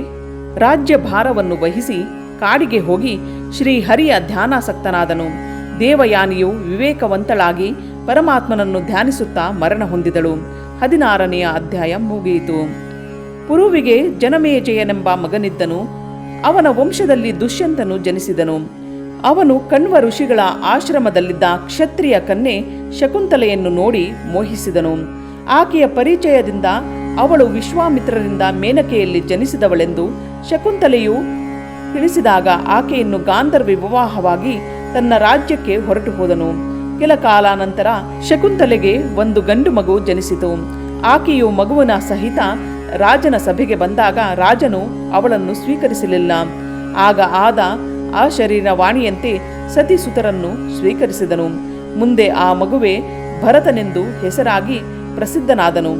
ರಾಜ್ಯಭಾರವನ್ನು ವಹಿಸಿ ಕಾಡಿಗೆ ಹೋಗಿ ಶ್ರೀಹರಿಯ ಧ್ಯಾನಾಸಕ್ತನಾದನು. ದೇವಯಾನಿಯು ವಿವೇಕವಂತಳಾಗಿ ಪರಮಾತ್ಮನನ್ನು ಧ್ಯಾನಿಸುತ್ತಾ ಮರಣ ಹೊಂದಿದಳು. 16ನೆಯ ಅಧ್ಯಾಯ ಮುಗಿಯಿತು. ಪುರುವಿಗೆ ಜನಮೇಜಯನೆಂಬ ಮಗನಿದ್ದನು. ಅವನ ವಂಶದಲ್ಲಿ ದುಷ್ಯಂತನು ಜನಿಸಿದನು. ಅವನು ಕಣ್ವ ಋಷಿಗಳ ಆಶ್ರಮದಲ್ಲಿದ್ದ ಕ್ಷತ್ರಿಯ ಕನ್ಯೆ ಶಕುಂತಲೆಯನ್ನು ನೋಡಿ ಮೋಹಿಸಿದನು. ಆಕೆಯ ಪರಿಚಯದಿಂದ ಅವಳು ವಿಶ್ವಾಮಿತ್ರರಿಂದ ಮೇನಕೆಯಲ್ಲಿ ಜನಿಸಿದವಳೆಂದು ಶಕುಂತಲೆಯು ತಿಳಿಸಿದಾಗ ಆಕೆಯನ್ನು ಗಾಂಧರ್ವ ವಿವಾಹವಾಗಿ ತನ್ನ ರಾಜ್ಯಕ್ಕೆ ಹೊರಟು ಹೋದನು. ಕೆಲ ಕಾಲ ನಂತರ ಶಕುಂತಲೆಗೆ ಒಂದು ಗಂಡು ಮಗು ಜನಿಸಿತು. ಆಕೆಯು ಮಗುವಿನ ಸಹಿತ ರಾಜನ ಸಭೆಗೆ ಬಂದಾಗ ರಾಜನು ಅವಳನ್ನು ಸ್ವೀಕರಿಸಲಿಲ್ಲ. ಆಗ ಆದ ಆ ಶರೀರವಾಣಿಯಂತೆ ಸತಿಸುತರನ್ನು ಸ್ವೀಕರಿಸಿದನು. ಮುಂದೆ ಆ ಮಗುವೆ ಭರತನೆಂದು ಹೆಸರಾಗಿ ಪ್ರಸಿದ್ಧನಾದನು.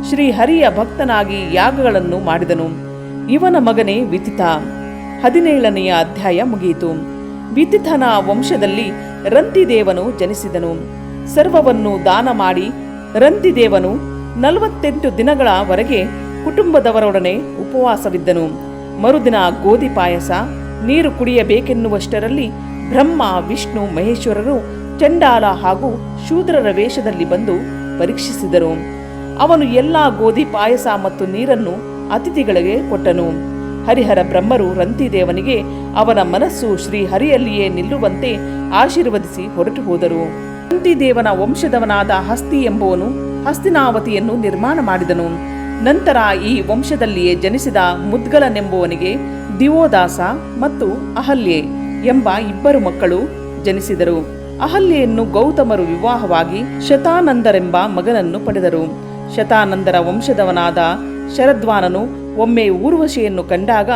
ಶ್ರೀಹರಿಯ ಭಕ್ತನಾಗಿ ಯಾಗಗಳನ್ನು ಮಾಡಿದನು. ಇವನ ಮಗನೇ ವಿತಿತ. 17ನೆಯ ಅಧ್ಯಾಯ ಮುಗಿಯಿತು. ವಿತಿಥನ ವಂಶದಲ್ಲಿ ರಂತಿದೇವನು ಜನಿಸಿದನು. ಸರ್ವವನ್ನು ದಾನ ಮಾಡಿ ರಂತಿದೇವನು 48 ದಿನಗಳವರೆಗೆ ಕುಟುಂಬದವರೊಡನೆ ಉಪವಾಸವಿದ್ದನು. ಮರುದಿನ ಗೋಧಿ ಪಾಯಸ ನೀರು ಕುಡಿಯಬೇಕೆನ್ನುವಷ್ಟರಲ್ಲಿ ಬ್ರಹ್ಮ, ವಿಷ್ಣು, ಮಹೇಶ್ವರರು ಚಂಡಾಲ ಹಾಗೂ ಶೂದ್ರರ ವೇಷದಲ್ಲಿ ಬಂದು ಪರೀಕ್ಷಿಸಿದರು. ಅವನು ಎಲ್ಲ ಗೋಧಿ ಪಾಯಸ ಮತ್ತು ನೀರನ್ನು ಅತಿಥಿಗಳಿಗೆ ಕೊಟ್ಟನು. ಹರಿಹರ ಬ್ರಹ್ಮರು ರಂತಿದೇವನಿಗೆ ಅವನ ಮನಸ್ಸು ಶ್ರೀಹರಿಯಲ್ಲಿಯೇ ನಿಲ್ಲುವಂತೆ ಆಶೀರ್ವದಿಸಿ ಹೊರಟು ಹೋದರು. ರಂತಿದೇವನ ವಂಶದವನಾದ ಹಸ್ತಿ ಎಂಬುವನು ಹಸ್ತಿನಾವತಿಯನ್ನು ನಿರ್ಮಾಣ ಮಾಡಿದನು. ನಂತರ ಈ ವಂಶದಲ್ಲಿಯೇ ಜನಿಸಿದ ಮುದ್ಗಲನೆಂಬುವನಿಗೆ ದಿವೋದಾಸ ಮತ್ತು ಅಹಲ್ಯೆ ಎಂಬ 2 ಮಕ್ಕಳು ಜನಿಸಿದರು. ಅಹಲ್ಯೆಯನ್ನು ಗೌತಮರು ವಿವಾಹವಾಗಿ ಶತಾನಂದರೆಂಬ ಮಗನನ್ನು ಪಡೆದರು. ಶತಾನಂದರ ವಂಶದವನಾದ ಶರದ್ವಾನನು ಒಮ್ಮೆ ಊರ್ವಶಿಯನ್ನು ಕಂಡಾಗ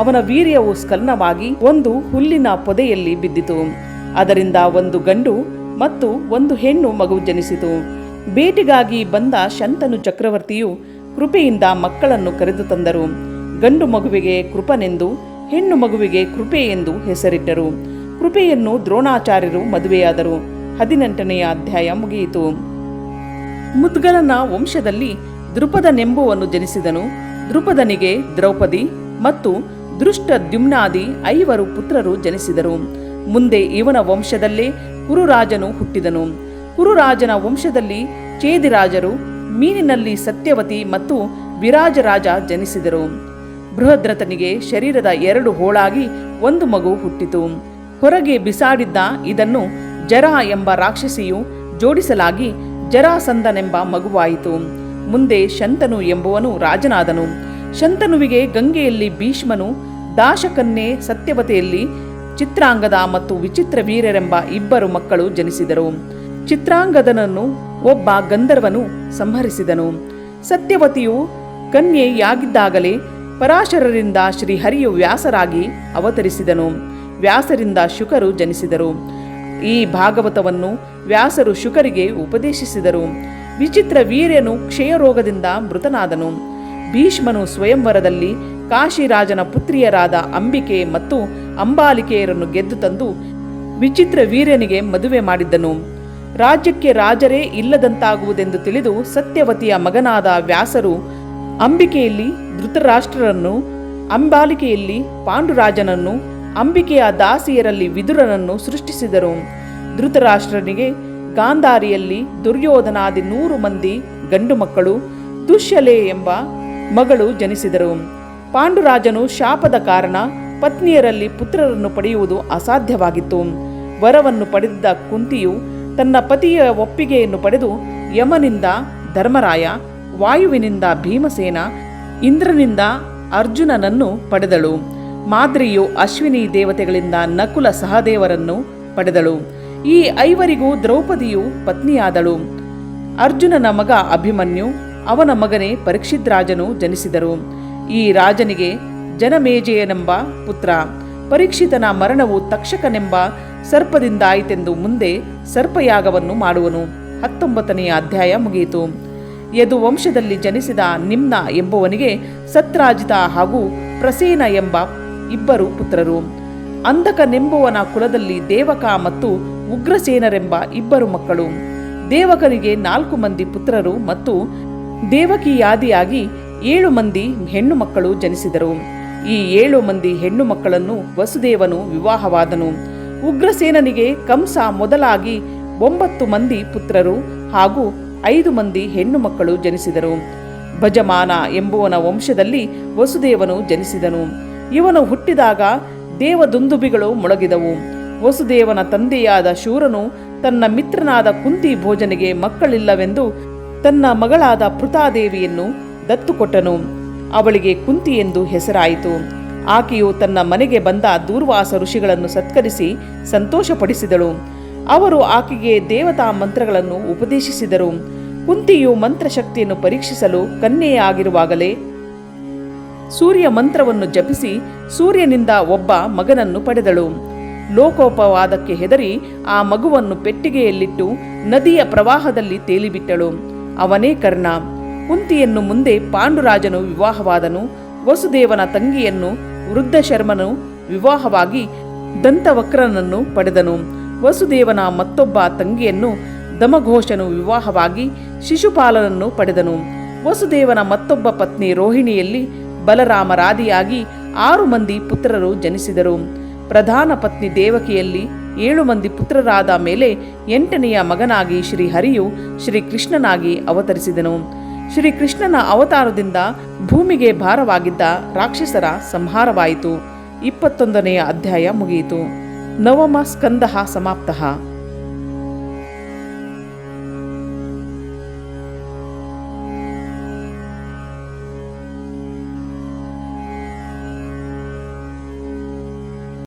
ಅವನ ವೀರ್ಯವು ಸ್ಖಲನವಾಗಿ ಒಂದು ಹುಲ್ಲಿನ ಪೊದೆಯಲ್ಲಿ ಬಿದ್ದಿತು. ಅದರಿಂದ ಒಂದು ಗಂಡು ಮತ್ತು ಒಂದು ಹೆಣ್ಣು ಮಗು ಜನಿಸಿತು. ಬೇಟೆಗಾಗಿ ಬಂದ ಶಂತನು ಚಕ್ರವರ್ತಿಯು ಕೃಪೆಯಿಂದ ಮಕ್ಕಳನ್ನು ಕರೆದು ತಂದರು. ಗಂಡು ಮಗುವಿಗೆ ಕೃಪನೆಂದು, ಹೆಣ್ಣು ಮಗುವಿಗೆ ಕೃಪೆ ಎಂದು ಹೆಸರಿಟ್ಟರು. ಕೃಪೆಯನ್ನು ದ್ರೋಣಾಚಾರ್ಯರು ಮದುವೆಯಾದರು. 18ನೆಯ ಅಧ್ಯಾಯ ಮುಗಿಯಿತು. ಮುದ್ಗಲನ ವಂಶದಲ್ಲಿ ದೃಪದನೆಂಬುವನು ಜನಿಸಿದನು. ದೃಪದನಿಗೆ ದ್ರೌಪದಿ ಮತ್ತು ದೃಷ್ಟದ್ಯುಮ್ನಾದಿ 5 ಪುತ್ರರು ಜನಿಸಿದರು. ಮುಂದೆ ಇವನ ವಂಶದಲ್ಲೇ ಕುರುರಾಜನು ಹುಟ್ಟಿದನು. ಕುರುರಾಜನ ವಂಶದಲ್ಲಿ ಚೇದಿರಾಜರು, ಮೀನಿನಲ್ಲಿ ಸತ್ಯವತಿ ಮತ್ತು ವಿರಾಜರಾಜ ಜನಿಸಿದರು. ಬೃಹದ್ರಥನಿಗೆ ಶರೀರದ 2 ಹೋಳಾಗಿ 1 ಮಗು ಹುಟ್ಟಿತು. ಹೊರಗೆ ಬಿಸಾಡಿದ್ದ ಇದನ್ನು ಜರಾ ಎಂಬ ರಾಕ್ಷಸಿಯು ಜೋಡಿಸಲಾಗಿ ಜರಾಸಂದನೆಂಬ ಮಗುವಾಯಿತು. ಮುಂದೆ ಶಂತನು ಎಂಬುವನು ರಾಜನಾದನು. ಶಂತನುವಿಗೆ ಗಂಗೆಯಲ್ಲಿ ಭೀಷ್ಮನು, ದಾಶಕನ್ಯೆ ಸತ್ಯವತೆಯಲ್ಲಿ ಚಿತ್ರಾಂಗದ ಮತ್ತು ವಿಚಿತ್ರ ವೀರ್ಯರೆಂಬ ಇಬ್ಬರು ಮಕ್ಕಳು ಜನಿಸಿದರು. ಚಿತ್ರಾಂಗದನನ್ನು ಒಬ್ಬ ಗಂಧರ್ವನು ಸಂಹರಿಸಿದನು. ಸತ್ಯವತಿಯು ಕನ್ಯೆಯಾಗಿದ್ದಾಗಲೇ ಪರಾಶರರಿಂದ ಶ್ರೀಹರಿಯು ವ್ಯಾಸರಾಗಿ ಅವತರಿಸಿದನು. ವ್ಯಾಸರಿಂದ ಶುಕರು ಜನಿಸಿದರು. ಈ ಭಾಗವತವನ್ನು ವ್ಯಾಸರು ಶುಕರಿಗೆ ಉಪದೇಶಿಸಿದರು. ವಿಚಿತ್ರ ವೀರ್ಯನು ಕ್ಷಯರೋಗದಿಂದ ಮೃತನಾದನು. ಭೀಷ್ಮನು ಸ್ವಯಂವರದಲ್ಲಿ ಕಾಶಿರಾಜನ ಪುತ್ರಿಯರಾದ ಅಂಬಿಕೆ ಮತ್ತು ಅಂಬಾಲಿಕೆಯರನ್ನು ಗೆದ್ದು ತಂದು ವಿಚಿತ್ರ ವೀರ್ಯನಿಗೆ ಮದುವೆ ಮಾಡಿದ್ದನು. ರಾಜ್ಯಕ್ಕೆ ರಾಜರೇ ಇಲ್ಲದಂತಾಗುವುದೆಂದು ತಿಳಿದು ಸತ್ಯವತಿಯ ಮಗನಾದ ವ್ಯಾಸರು ಅಂಬಿಕೆಯಲ್ಲಿ ಧೃತರಾಷ್ಟ್ರರನ್ನು, ಅಂಬಾಲಿಕೆಯಲ್ಲಿ ಪಾಂಡುರಾಜನನ್ನು, ಅಂಬಿಕೆಯ ದಾಸಿಯರಲ್ಲಿ ವಿದುರನನ್ನು ಸೃಷ್ಟಿಸಿದರು. ಧೃತರಾಷ್ಟ್ರನಿಗೆ ಗಾಂಧಾರಿಯಲ್ಲಿ ದುರ್ಯೋಧನಾದಿ 100 ಮಂದಿ ಗಂಡು ಮಕ್ಕಳು, ದುಶ್ಯಲೆ ಎಂಬ ಮಗಳು ಜನಿಸಿದರು. ಪಾಂಡುರಾಜನು ಶಾಪದ ಕಾರಣ ಪತ್ನಿಯರಲ್ಲಿ ಪುತ್ರರನ್ನು ಪಡೆಯುವುದು ಅಸಾಧ್ಯವಾಗಿತ್ತು. ವರವನ್ನು ಪಡೆದಿದ್ದ ಕುಂತಿಯು ತನ್ನ ಪತಿಯ ಒಪ್ಪಿಗೆಯನ್ನು ಪಡೆದು ಯಮನಿಂದ ಧರ್ಮರಾಯ, ವಾಯುವಿನಿಂದ ಭೀಮಸೇನ, ಇಂದ್ರನಿಂದ ಅರ್ಜುನನನ್ನು ಪಡೆದಳು. ಮಾದ್ರಿಯು ಅಶ್ವಿನಿ ದೇವತೆಗಳಿಂದ ನಕುಲ ಸಹದೇವರನ್ನು ಪಡೆದಳು. ಈ 5ವರಿಗೂ ದ್ರೌಪದಿಯು ಪತ್ನಿಯಾದಳು. ಅರ್ಜುನನ ಮಗ ಅಭಿಮನ್ಯು, ಅವನ ಮಗನೇ ಪರೀಕ್ಷಿದ್ರಾಜನು ಜನಿಸಿದರು. ಈ ರಾಜನಿಗೆ ಜನಮೇಜಯನೆಂಬ ಪುತ್ರ. ಪರೀಕ್ಷಿತನ ಮರಣವು ತಕ್ಷಕನೆಂಬ ಸರ್ಪದಿಂದಾಯಿತೆಂದು ಮುಂದೆ ಸರ್ಪಯಾಗವನ್ನು ಮಾಡುವನು. 19ನೇ ಅಧ್ಯಾಯ ಮುಗಿಯಿತು. ಯದುವಂಶದಲ್ಲಿ ಜನಿಸಿದ ನಿಮ್ನ ಎಂಬುವನಿಗೆ ಸತ್ರಾಜಿತ ಹಾಗೂ ಪ್ರಸೇನ ಎಂಬ ಇಬ್ಬರು ಪುತ್ರರು. ಅಂಧಕನೆಂಬುವನ ಕುಲದಲ್ಲಿ ದೇವಕ ಮತ್ತು ಉಗ್ರಸೇನರೆಂಬ ಇಬ್ಬರು ಮಕ್ಕಳು. ದೇವಕನಿಗೆ 4 ಮಂದಿ ಪುತ್ರರು ಮತ್ತು ದೇವಕಿಯಾದಿಯಾಗಿ 7 ಮಂದಿ ಹೆಣ್ಣು ಮಕ್ಕಳು ಜನಿಸಿದರು. ಈ 7 ಮಂದಿ ಹೆಣ್ಣು ಮಕ್ಕಳನ್ನು ವಸುದೇವನು ವಿವಾಹವಾದನು. ಉಗ್ರಸೇನನಿಗೆ ಕಂಸ ಮೊದಲಾಗಿ 9 ಮಂದಿ ಪುತ್ರರು ಹಾಗೂ 5 ಮಂದಿ ಹೆಣ್ಣು ಮಕ್ಕಳು ಜನಿಸಿದರು. ಭಜಮಾನ ಎಂಬುವನ ವಂಶದಲ್ಲಿ ವಸುದೇವನು ಜನಿಸಿದನು. ಇವನು ಹುಟ್ಟಿದಾಗ ದೇವದುಂದುಬಿಗಳು ಮೊಳಗಿದವು. ವಸುದೇವನ ತಂದೆಯಾದ ಶೂರನು ತನ್ನ ಮಿತ್ರನಾದ ಕುಂತಿ ಭೋಜನಿಗೆ ಮಕ್ಕಳಿಲ್ಲವೆಂದು ತನ್ನ ಮಗಳಾದ ಪೃಥಾದೇವಿಯನ್ನು ದತ್ತುಕೊಟ್ಟನು. ಅವಳಿಗೆ ಕುಂತಿ ಎಂದು ಹೆಸರಾಯಿತು. ಆಕೆಯು ತನ್ನ ಮನೆಗೆ ಬಂದ ದೂರ್ವಾಸ ಋಷಿಗಳನ್ನು ಸತ್ಕರಿಸಿ ಸಂತೋಷಪಡಿಸಿದಳು. ಅವರು ಆಕೆಗೆ ದೇವತಾ ಮಂತ್ರಗಳನ್ನು ಉಪದೇಶಿಸಿದರು. ಕುಂತಿಯು ಮಂತ್ರಶಕ್ತಿಯನ್ನು ಪರೀಕ್ಷಿಸಲು ಕನ್ಯೆಯಾಗಿರುವಾಗಲೇ ಸೂರ್ಯ ಮಂತ್ರವನ್ನು ಜಪಿಸಿ ಸೂರ್ಯನಿಂದ ಒಬ್ಬ ಮಗನನ್ನು ಪಡೆದಳು. ಲೋಕೋಪವಾದಕ್ಕೆ ಹೆದರಿ ಆ ಮಗುವನ್ನು ಪೆಟ್ಟಿಗೆಯಲ್ಲಿಟ್ಟು ನದಿಯ ಪ್ರವಾಹದಲ್ಲಿ ತೇಲಿಬಿಟ್ಟಳು. ಅವನೇ ಕರ್ಣ. ಕುಂತಿಯನ್ನು ಮುಂದೆ ಪಾಂಡುರಾಜನು ವಿವಾಹವಾದನು. ವಸುದೇವನ ತಂಗಿಯನ್ನು ವೃದ್ಧಶರ್ಮನು ವಿವಾಹವಾಗಿ ದಂತವಕ್ರನನ್ನು ಪಡೆದನು. ವಸುದೇವನ ಮತ್ತೊಬ್ಬ ತಂಗಿಯನ್ನು ದಮಘೋಷನು ವಿವಾಹವಾಗಿ ಶಿಶುಪಾಲನನ್ನು ಪಡೆದನು. ವಸುದೇವನ ಮತ್ತೊಬ್ಬ ಪತ್ನಿ ರೋಹಿಣಿಯಲ್ಲಿ ಬಲರಾಮರಾದಿಯಾಗಿ 6 ಮಂದಿ ಪುತ್ರರು ಜನಿಸಿದರು. ಪ್ರಧಾನ ಪತ್ನಿ ದೇವಕಿಯಲ್ಲಿ 7 ಮಂದಿ ಪುತ್ರರಾದ ಮೇಲೆ 8ನೆಯ ಮಗನಾಗಿ ಶ್ರೀಹರಿಯು ಶ್ರೀಕೃಷ್ಣನಾಗಿ ಅವತರಿಸಿದನು. ಶ್ರೀಕೃಷ್ಣನ ಅವತಾರದಿಂದ ಭೂಮಿಗೆ ಭಾರವಾಗಿದ್ದ ರಾಕ್ಷಸರ ಸಂಹಾರವಾಯಿತು. 21ನೇ ಅಧ್ಯಾಯ ಮುಗಿಯಿತು. 9ಮ ಸ್ಕಂದಃ ಸಮಾಪ್ತಃ.